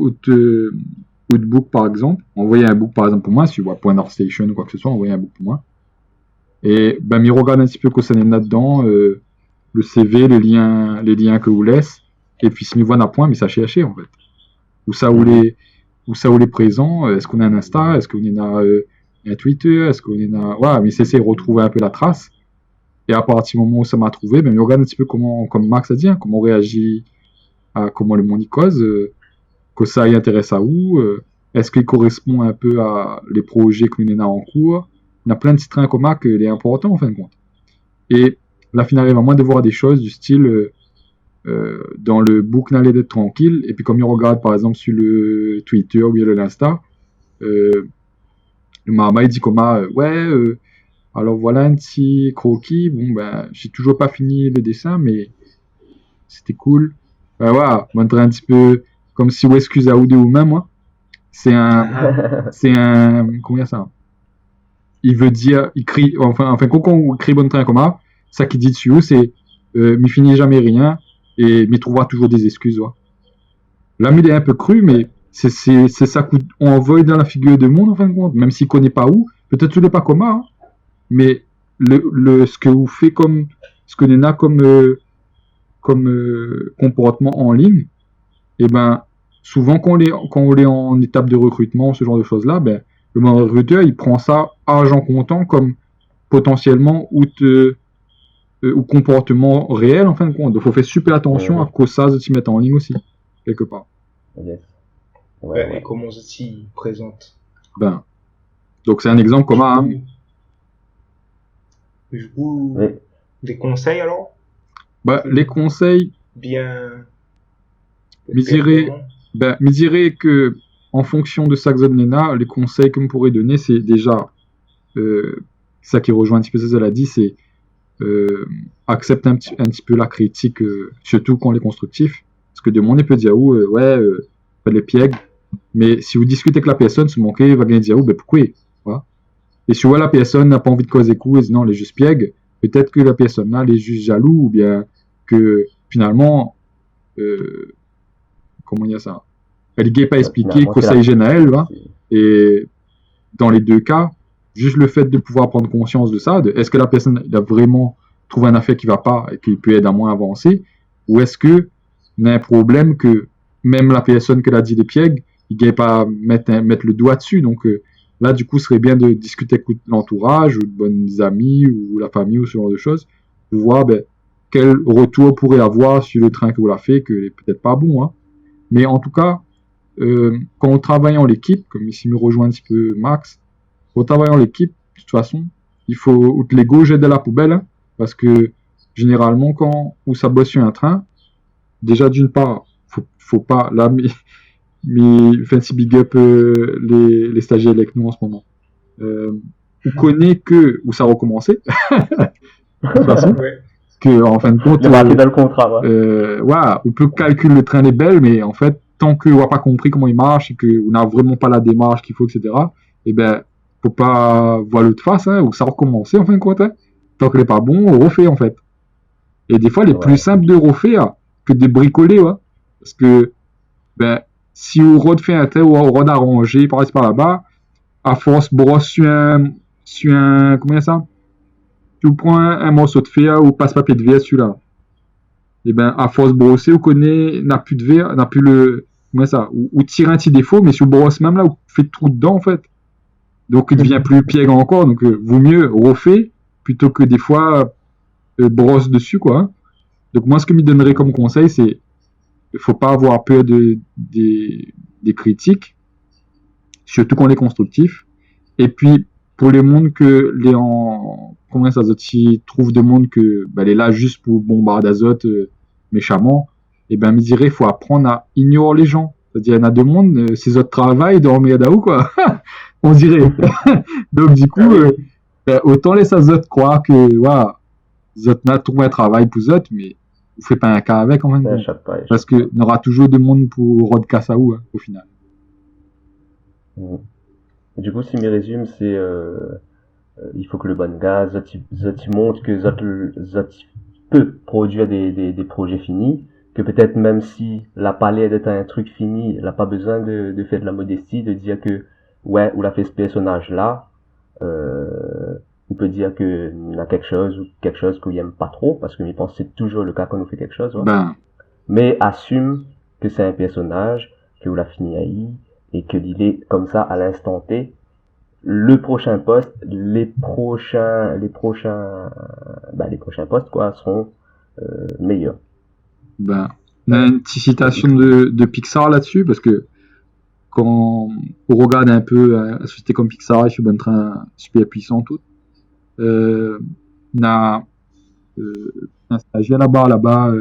Outbook, par exemple, envoyer un book, par exemple, pour moi, si tu vois Point Station ou quoi que ce soit, envoyer un book pour moi. Et ben, m'y regarde un petit peu quoi ça est là-dedans, le CV, les liens que vous laisse, et puis si m'y voit un point, mais ça chercher, en fait. Où ça où les présents, est-ce qu'on a un Insta, est-ce qu'on a un Twitter, est-ce qu'on a, voilà, mais c'est retrouver un peu la trace. Et à partir du moment où ça m'a trouvé, ben, je regarde un petit peu comment, comme Max a dit, hein, comment on réagit à comment le monde y cause, que ça y intéresse à où, est-ce qu'il correspond un peu à les projets qu'on a en cours. Il y a plein de petits trains communs qu'il est important en fin de compte. Et Là, finalement, à moins de voir des choses du style dans le book n'allait d'être tranquille, et puis comme il regarde par exemple sur le Twitter ou bien le Insta, le Mahama il dit comme alors voilà un petit croquis, bon ben j'ai toujours pas fini le dessin, mais c'était cool. Voilà, montrer un petit peu comme si ou excuse à ou de ou même moi. C'est un, comment dire ça? Il veut dire, il crie, enfin, quand on crie bon train comme ça qu'il dit dessus, c'est, m'y finit jamais rien, et m'y trouvera toujours des excuses, ouais. Là, il est un peu cru, mais c'est ça qu'on envoie dans la figure de monde, en fin de compte, même s'il connaît pas où, peut-être qu'il n'est pas comme hein, mais ce que vous faites comme, ce que Nena comme comportement en ligne, et ben, souvent quand on est en étape de recrutement, ce genre de choses-là, ben, le recruteur, il prend ça à argent comptant comme potentiellement ou comportement réel en fin de compte. Donc, il faut faire super attention à cause ça de s'y mettre en ligne aussi, quelque part. Yes. Et comment ils présentent. Ben, donc c'est un exemple commun. Hein. Du coup, des conseils alors? Les conseils. Bien. Me dirais que en fonction de Saxon Nena, les conseils que me pourrais donner, c'est déjà ça qui rejoint un petit peu ce qu'elle a dit, c'est accepte un petit peu la critique, surtout quand elle est constructif. Parce que de mon peut dire pas les pièges. Mais si vous discutez avec la personne, se manquer, va gagner dire pourquoi voilà. Et si la personne n'a pas envie de causer coup, et dit non, elle est juste piège, peut-être que la personne là, elle est juste jaloux, ou bien que finalement, comment dire ça, elle n'est pas expliqué que ça y gêne à elle, va. Et dans les deux cas, juste le fait de pouvoir prendre conscience de ça, est-ce que la personne il a vraiment trouvé un affaire qui va pas et qui peut aider à moins avancer, ou est-ce que il y a un problème que même la personne que l'a dit des pièges, il ne pas mettre le doigt dessus. Donc là, du coup, ce serait bien de discuter avec l'entourage ou de bonnes amies ou la famille ou ce genre de choses pour voir quel retour pourrait avoir sur le train que vous l'a fait, que n'est peut-être pas bon. Hein. Mais en tout cas, quand on travaille en l'équipe, comme ici me rejoint un petit peu Max, quand on travaille en l'équipe, de toute façon, il faut que l'ego jette de la poubelle, hein, parce que généralement, quand on s'abosse sur un train, déjà d'une part, faut pas là, mais fancy big up les stagiaires avec nous en ce moment. On connaît que où ça recommençait. De toute façon, que en fin de compte, dans le contrat, on peut calculer le train des belles, mais en fait, tant qu'on n'a pas compris comment il marche et qu'on n'a vraiment pas la démarche qu'il faut, etc. Et faut pas voir l'autre face, hein, ou ça recommencer en fin de compte. Hein. Tant qu'il n'est pas bon, on refait en fait. Et des fois, il est plus simple de refaire que de bricoler, ouais. Parce que si on refait un trait ou on arrangé par ici par là-bas, à force brosse sur un comment ça, tu prends un morceau de fer ou passe-papier de verre celui-là. Et à force brosser, on connaît, n'a plus de verre, n'a plus le comment ça, ou tire un petit défaut, mais si on brosse même là, on fait trou dedans en fait. Donc il devient plus piège encore, donc vaut mieux refaire plutôt que des fois brosse dessus quoi. Hein. Donc moi ce que me donnerait comme conseil c'est il faut pas avoir peur des critiques, surtout quand on est constructif. Et puis, pour les mondes que comment ça qui trouvent des mondes que, elle est là juste pour bombarder d'azote méchamment, et me dirait, il faut apprendre à ignorer les gens. C'est-à-dire, il y en a deux mondes, ces autres travaillent, dorment à où, quoi. On dirait. Donc, du coup, autant laisser les autres croire que, les autres n'a trouvé un travail pour eux, mais vous faites pas un cas avec en même temps. Parce que il y aura toujours des monde pour Rod Kassaou, hein, au final. Du coup, si mes résume, c'est il faut que le bon gars, Zoti montre que Zoti peut produire des projets finis, que peut-être même si la palette est un truc fini, il n'a pas besoin de faire de la modestie, de dire que ou l'a fait ce personnage là, on peut dire qu'il a quelque chose qu'il aime pas trop, parce que je pense que c'est toujours le cas quand on fait quelque chose. Ouais. Mais assume que c'est un personnage, que vous l'a fini à y, et que il est comme ça à l'instant T. Le prochain poste, les prochains postes quoi seront meilleurs. On a une petite citation de Pixar là-dessus, parce que quand on regarde un peu la société comme Pixar, je suis bon train super puissant tout. un stagiaire là-bas,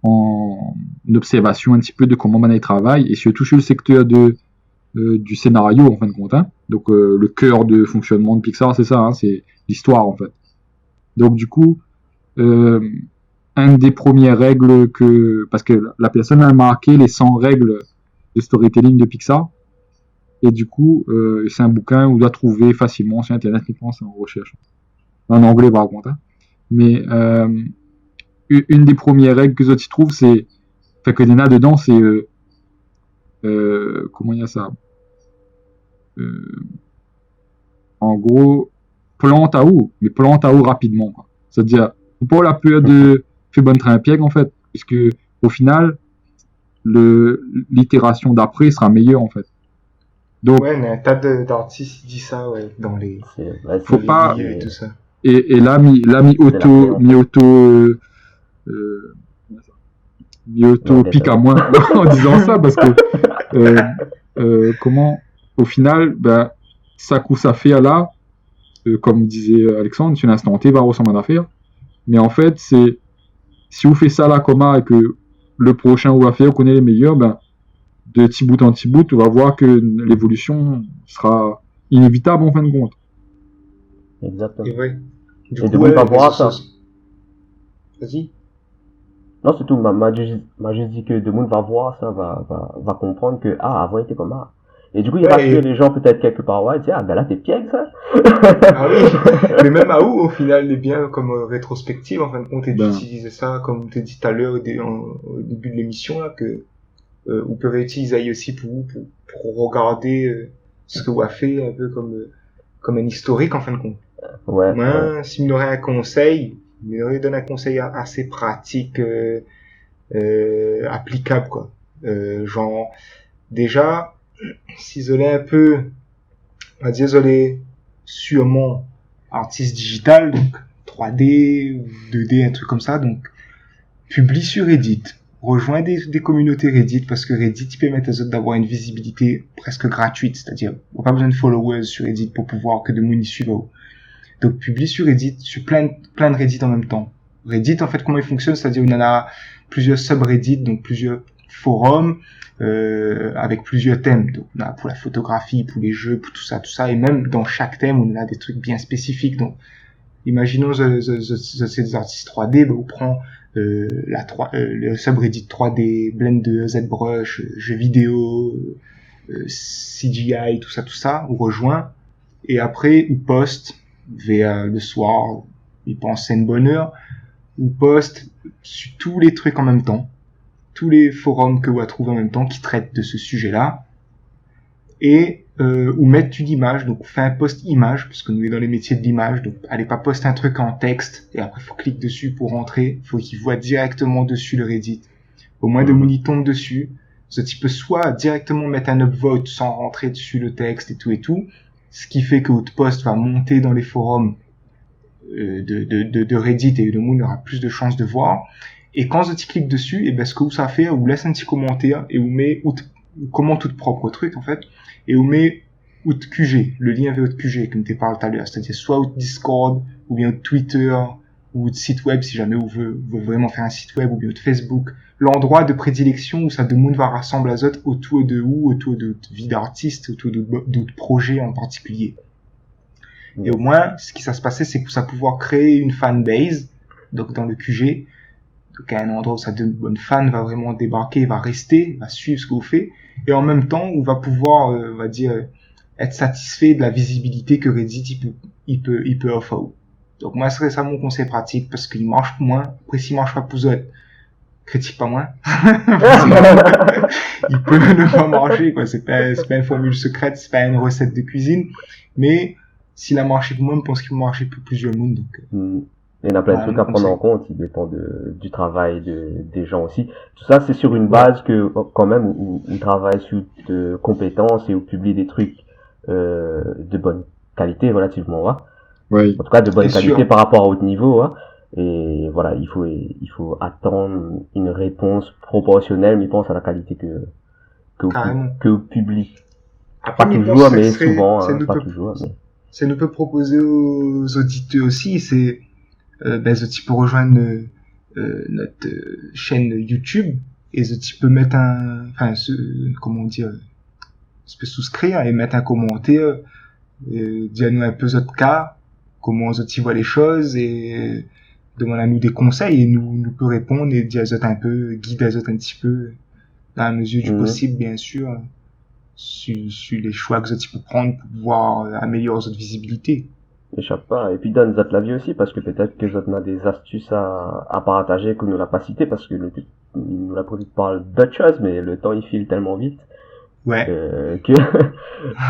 en observation un petit peu de comment Manay travaille, et surtout sur le secteur du scénario, en fin de compte. Hein. Donc, le cœur de fonctionnement de Pixar, c'est ça, hein, c'est l'histoire, en fait. Donc, du coup, une des premières règles parce que la personne a marqué les 100 règles de storytelling de Pixar, et du coup, c'est un bouquin où on doit trouver facilement sur Internet, uniquement c'est en recherche. En anglais, par contre. Hein. Mais une des premières règles que Zotti trouve, c'est, fait que Nena dedans, c'est comment il y a ça en gros, plante à eau, mais plante à eau rapidement. Quoi. C'est-à-dire, faut pas la peur de faire bonne train piègue, en fait, puisque au final, l'itération d'après sera meilleure, en fait. Donc, Ouais, mais un tas d'artistes disent ça, ouais, dans les faut pas, milieux et tout ça. et là, mi auto pique à moi en disant ça, parce que, comment, au final, ben, ça coup ça fait là, comme disait Alexandre, sur l'instant T va ressembler à l'affaire. Mais en fait, c'est si vous faites ça là comme ça et que le prochain ou va faire connaît les meilleurs, ben, de petit bout en petit bout, tu vas voir que l'évolution sera inévitable en fin de compte. Exactement. Et ouais. Du Et coup, de monde va les voir réseaux ça. sociaux- Vas-y. Non, c'est tout. M'a juste dit que de monde va voir ça, va comprendre que, ah, avant, il était comme ça. Et du coup, il Ouais, rassure et- les gens peut-être quelque part. Ouais, il dit, ah, ben là, t'es piègue, ça. Ah oui, mais même à où, au final, les biens comme rétrospective, en fin de compte, et Ben, d'utiliser ça, comme on t'a dit tout à l'heure au début de l'émission, là, que vous pouvez utiliser aussi pour regarder ce que vous avez fait, un peu comme un historique, en fin de compte. Ouais, ouais. Moi, s'il me aurait un conseil, il m'aurait donné un conseil assez pratique, applicable, quoi. Genre, déjà, s'isoler un peu, on va dire isoler sûrement artiste digital, donc 3D ou 2D, un truc comme ça, donc publie sur Reddit, rejoins des communautés Reddit, parce que Reddit permet aux autres d'avoir une visibilité presque gratuite, c'est-à-dire on n'a pas besoin de followers sur Reddit pour pouvoir que de monde y suive. Donc publie sur Reddit, sur plein de Reddit en même temps. Reddit, en fait, comment il fonctionne, c'est-à-dire on en a plusieurs subreddits, donc plusieurs forums, avec plusieurs thèmes. Donc on a pour la photographie, pour les jeux, pour tout ça, et même dans chaque thème, on a des trucs bien spécifiques. Donc imaginons c'est des artistes 3D, ben, on prend le subreddit 3D, Blender, ZBrush, jeux vidéo, CGI, tout ça, on rejoint, et après on poste vers le soir, il pense c'est une bonne heure, on poste sur tous les trucs en même temps, tous les forums que vous trouvez en même temps qui traitent de ce sujet-là, et ou mettre une image, donc on fait un post image, parce que nous est dans les métiers de l'image, donc allez pas poster un truc en texte, et après faut cliquer dessus pour rentrer, faut qu'il voit directement dessus le Reddit. Au moins de monde tombe dessus, ce type peut soit directement mettre un upvote sans rentrer dessus le texte et tout, ce qui fait que votre post va monter dans les forums de Reddit et le monde aura plus de chances de voir. Et quand vous cliquez dessus, et ben ce que vous savez faire, vous laisse un petit commentaire et vous met comment tout propre truc en fait, et vous met out QG, le lien vers votre QG comme tu parlé tout à l'heure, c'est-à-dire soit out Discord ou bien out Twitter ou out site web si jamais vous voulez vraiment faire un site web, ou bien out Facebook, l'endroit de prédilection où ça de monde va rassembler les autres autour de vous, autour de votre vie d'artiste, autour d'autres projets en particulier. Et au moins, ce qui va se passer, c'est que ça va pouvoir créer une fanbase, donc dans le QG, donc à un endroit où ça de bonnes fans va vraiment débarquer, va rester, va suivre ce que vous faites, et en même temps, on va pouvoir, on va dire, être satisfait de la visibilité que Reddit il peut offrir. Donc moi, ce serait ça mon conseil pratique, parce qu'il marche pour moi. Après, s'il marche pas pour vous, critique pas moins. Il peut ne pas marcher, quoi. C'est pas une formule secrète, c'est pas une recette de cuisine, mais s'il a marché pour moi, je pense qu'il peut marcher pour plusieurs mondes. Donc, il y en a plein de trucs à prendre en compte, il dépend du travail des gens aussi. Tout ça, c'est sur une base que, quand même, où travaille sur de compétences et où publie des trucs de bonne qualité, relativement, hein. Oui. En tout cas, de bonne qualité par rapport à haut niveau, hein. Et voilà, il faut attendre une réponse proportionnelle, mais je pense à la qualité que vous publiez. Pas toujours, mais souvent, pas toujours, mais... Ça nous peut proposer aux auditeurs aussi, c'est ben tu peux rejoindre notre chaîne YouTube et tu peux mettre comment dire, tu peux souscrire et mettre un commentaire, dire nous un peu notre cas, comment tu vois les choses et demander à nous des conseils et nous peut répondre et dire un peu, guider un petit peu dans la mesure du possible, bien sûr, sur les choix que tu peux prendre pour pouvoir améliorer votre visibilité. Échappe pas. Et puis donne la vie aussi, parce que peut-être que on a des astuces à partager que nous l'a pas cité, parce que nous l'a prévu de parler d'autres choses, mais le temps il file tellement vite. Ouais. Que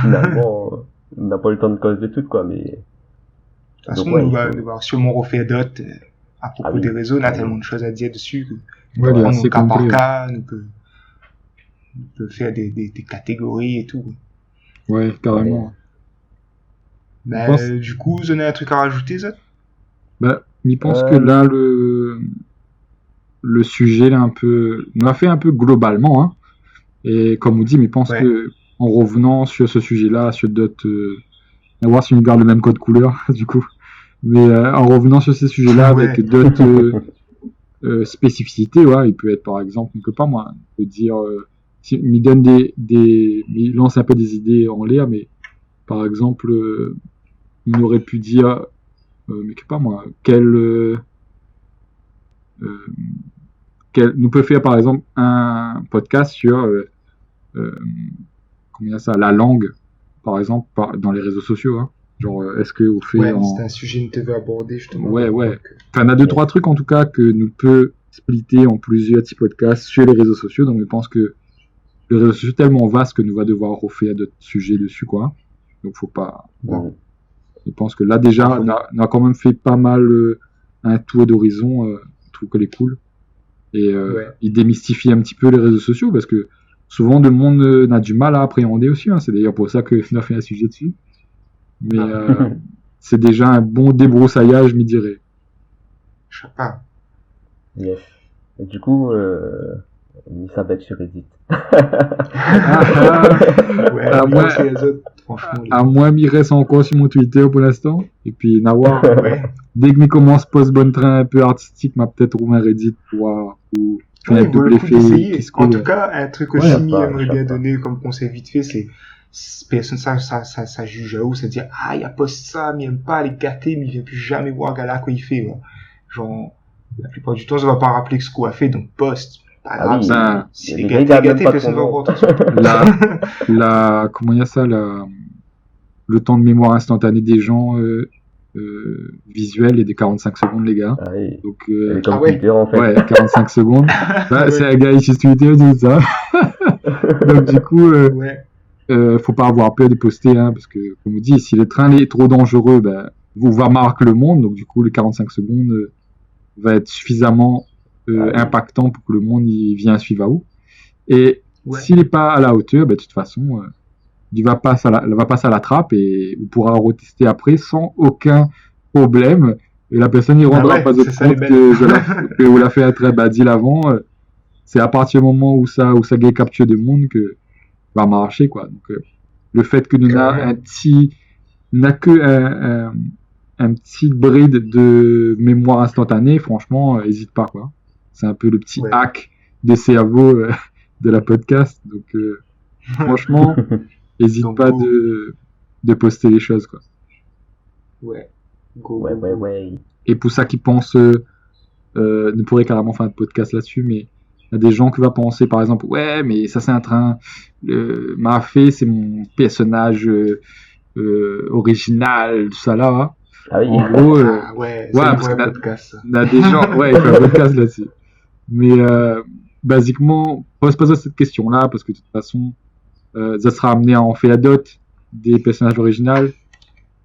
finalement, on n'a pas eu le temps de cause de tout, quoi, mais. De toute façon, nous va sûrement refaire d'autres à propos des réseaux, on a tellement de choses à dire dessus que Ouais, c'est cas par complet. cas, on peut faire des catégories et tout. Ouais, carrément. Ben, du coup, vous avez un truc à rajouter, ça? Bah, je pense que là, le sujet, là, on l'a fait un peu globalement, hein. Et comme on dit, mais je pense que, en revenant sur ce sujet-là, sur d'autres, à voir si on garde le même code couleur, du coup. Mais, en revenant sur ces sujets-là avec d'autres, spécificités, ouais, il peut être, par exemple, quelque part, moi, on peut dire, il donne il lance un peu des idées en l'air, mais, par exemple, il aurait pu dire, mais je sais pas moi, nous peut faire par exemple un podcast sur la langue, par exemple, dans les réseaux sociaux, hein. Genre, est-ce que vous faites c'est un sujet que tu veux aborder justement. Ouais. Enfin, on a 2-3 trucs en tout cas que nous peut splitter en plusieurs petits podcasts sur les réseaux sociaux, donc je pense que le réseau social est tellement vaste que nous va devoir refaire d'autres sujets dessus, quoi. Donc faut pas. Je pense que là déjà, on a quand même fait pas mal un tour d'horizon. Je trouve qu'elle est cool. Et il démystifie un petit peu les réseaux sociaux parce que souvent le monde a du mal à appréhender aussi. Hein. C'est d'ailleurs pour ça que on a fait un sujet dessus. Mais c'est déjà un bon débroussaillage, je me dirais. Je sais pas. Yes. Et du coup, il s'abaisse sur Reddit. À moi, il reste encore sur mon Twitter pour l'instant. Et puis, Nawar, dès que je commence post-bon train un peu artistique, m'a peut-être trouvé un Reddit pour faire un double effet. En tout cas, un truc aussi, j'aimerais bien donner comme conseil vite fait, c'est personne ça juge à où, c'est dire il a posté ça, mais il aime pas les gâter, mais il vient plus jamais voir Gala quoi il fait. Genre, la plupart du temps, ça va pas rappeler ce qu'on a fait, donc poste. Pas grave, si les gâtés, personne va voir attention. Comment il y a ça, le temps de mémoire instantané des gens visuel est de 45 secondes, les gars. Donc, en fait. Ouais, 45 secondes. C'est un gars ici sur Twitter qui dit ça. Donc, du coup, faut pas avoir peur de poster, hein, parce que, comme on dit, si le train est trop dangereux, vous va marquer le monde. Donc, du coup, les 45 secondes va être suffisamment impactant pour que le monde y vienne suivre à vous. Et s'il n'est pas à la hauteur, de toute façon, il va passer à la trappe et on pourra retester après sans aucun problème. Et la personne n'y rendra pas de compte que vous l'a fait un très bas deal avant. C'est à partir du moment où ça gagne capture de monde que va marcher, quoi. Donc, le fait que nous n'a que un petit bride de mémoire instantanée, franchement, hésite pas, quoi. C'est un peu le petit hack des cerveaux de la podcast. Donc, franchement, hésite pas de poster les choses, quoi. Ouais. Et pour ça qui pensent, ne pourrait carrément faire un podcast là-dessus, mais il y a des gens qui vont penser, par exemple, ouais, mais ça c'est un train, m'a fait, c'est mon personnage original, tout ça là. En gros, parce qu'on a des gens, il fait un podcast là-dessus. Mais basiquement, pose pas cette question-là, parce que de toute façon, ça sera amené à en faire d'autres des personnages originaux.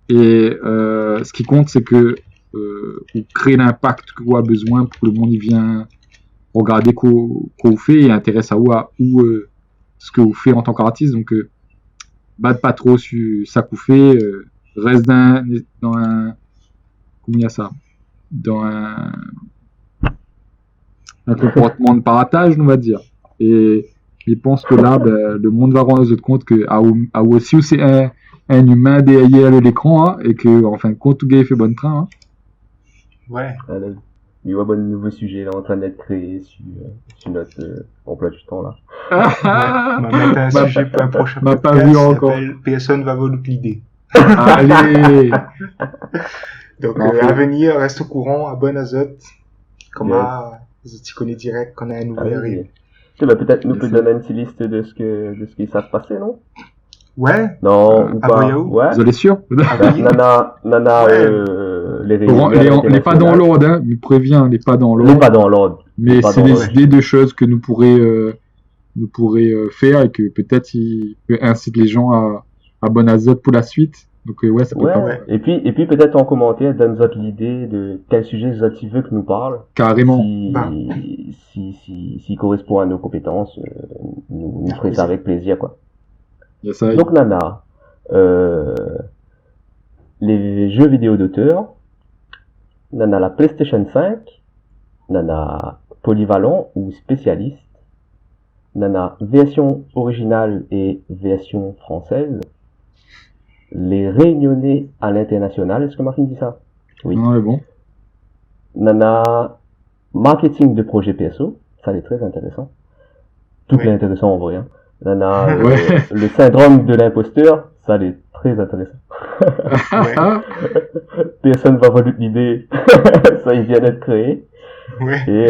Et ce qui compte, c'est que vous créez l'impact que vous avez besoin pour que le monde y vienne regarder quoi vous fait et intéresse à ce que vous faites en tant qu'artiste. Donc, batte pas trop sur ça que vous faites, reste dans un comment il y a ça, dans un comportement de partage, on va dire. Et je pense que là, le monde va rendre aux autres compte que aussi c'est un humain derrière l'écran, hein, et que en fin de compte tout gars fait bon train, hein. Ouais. Alors, il y a un bon nouveau sujet là en train d'être créé sur notre emploi du temps là. On va mettre un M'a- sujet pour un prochain m'a pas podcast vu qui encore. s'appelle Personne va voler l'idée. Allez! Donc, Parfait. à venir, reste au courant, abonne à Zot. Comme Yes. ça, tu connais direct quand un nouvel Ah arrive. oui. Tu sais, peut-être nous Yes, peut sir. donner une petite liste de ce qui va se passer, non? Ouais, Non, ou à pas? Boyao? Ouais. Vous allez sûr? Nana, Ouais. les Bon, réunions on n'est pas dans l'ordre, hein. Je préviens, on n'est pas dans On n'est l'ordre. pas dans l'ordre. Mais pas c'est dans des l'ordre. idées de choses que nous pourrions faire et que peut-être il incite les gens à abonner à Zot pour la suite. Donc ouais, ça peut Ouais. pas Ouais. Et puis peut-être en commentaire, donne Zot l'idée de quel sujet Zot il veut que nous parle. carrément. Bah. S'il correspond à nos compétences, nous ferons ça avec plaisir, quoi. Il y a ça. Donc, Nana, les jeux vidéo d'auteur, Nana la PlayStation 5, Nana polyvalent ou spécialiste, Nana version originale et version française, les réunionnais à l'international, est-ce que Martin dit ça? Oui. Non, mais bon. Nana marketing de projet perso, ça c'est très intéressant. Tout Oui. est intéressant en vrai. Hein. Nana Ouais. le syndrome de l'imposteur, ça c'est très intéressant. Ouais. Personne va valider l'idée, ça il vient d'être créé. Ouais. Et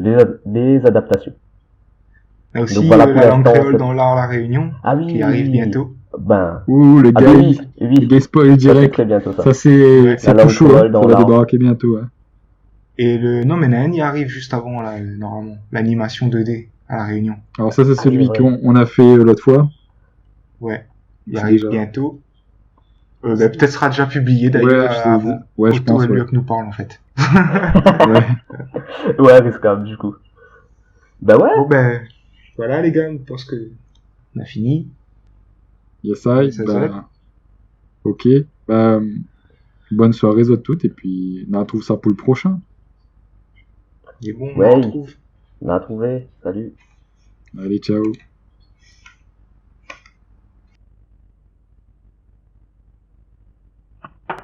les adaptations. Il y a aussi Donc voilà, pour la langue l'instant, créole c'est- dans l'art La Réunion, Ah oui, qui arrive bientôt. Ben, Ouh, le ah gars, oui, le oui, gars spoil ça c'est direct. très bientôt ça. Ça, c'est Ouais. c'est La tout langue chaud, créole hein. dans Ça va l'art. débarquer bientôt. Hein. Et non, mais Nain y arrive juste avant, là, normalement. L'animation 2D à La Réunion. Alors ça, c'est celui ouais. qu'on a fait l'autre fois. Ouais. Il C'est arrive déjà- bientôt. Peut-être sera déjà publié Ouais, d'ailleurs je sais- avant. ouais, je Autant pense. mieux Ouais. que nous parle en fait. Ouais. Ouais, risquable du coup. Ben ouais, Bon ben, voilà les gars, je pense que on a fini. Yes, I. Ça Bah, s'arrête. ok. Bah, bonne soirée à toutes et puis on retrouve ça pour le prochain. Et bon, on Ouais. en retrouve. on a trouvé, salut. Allez, ciao.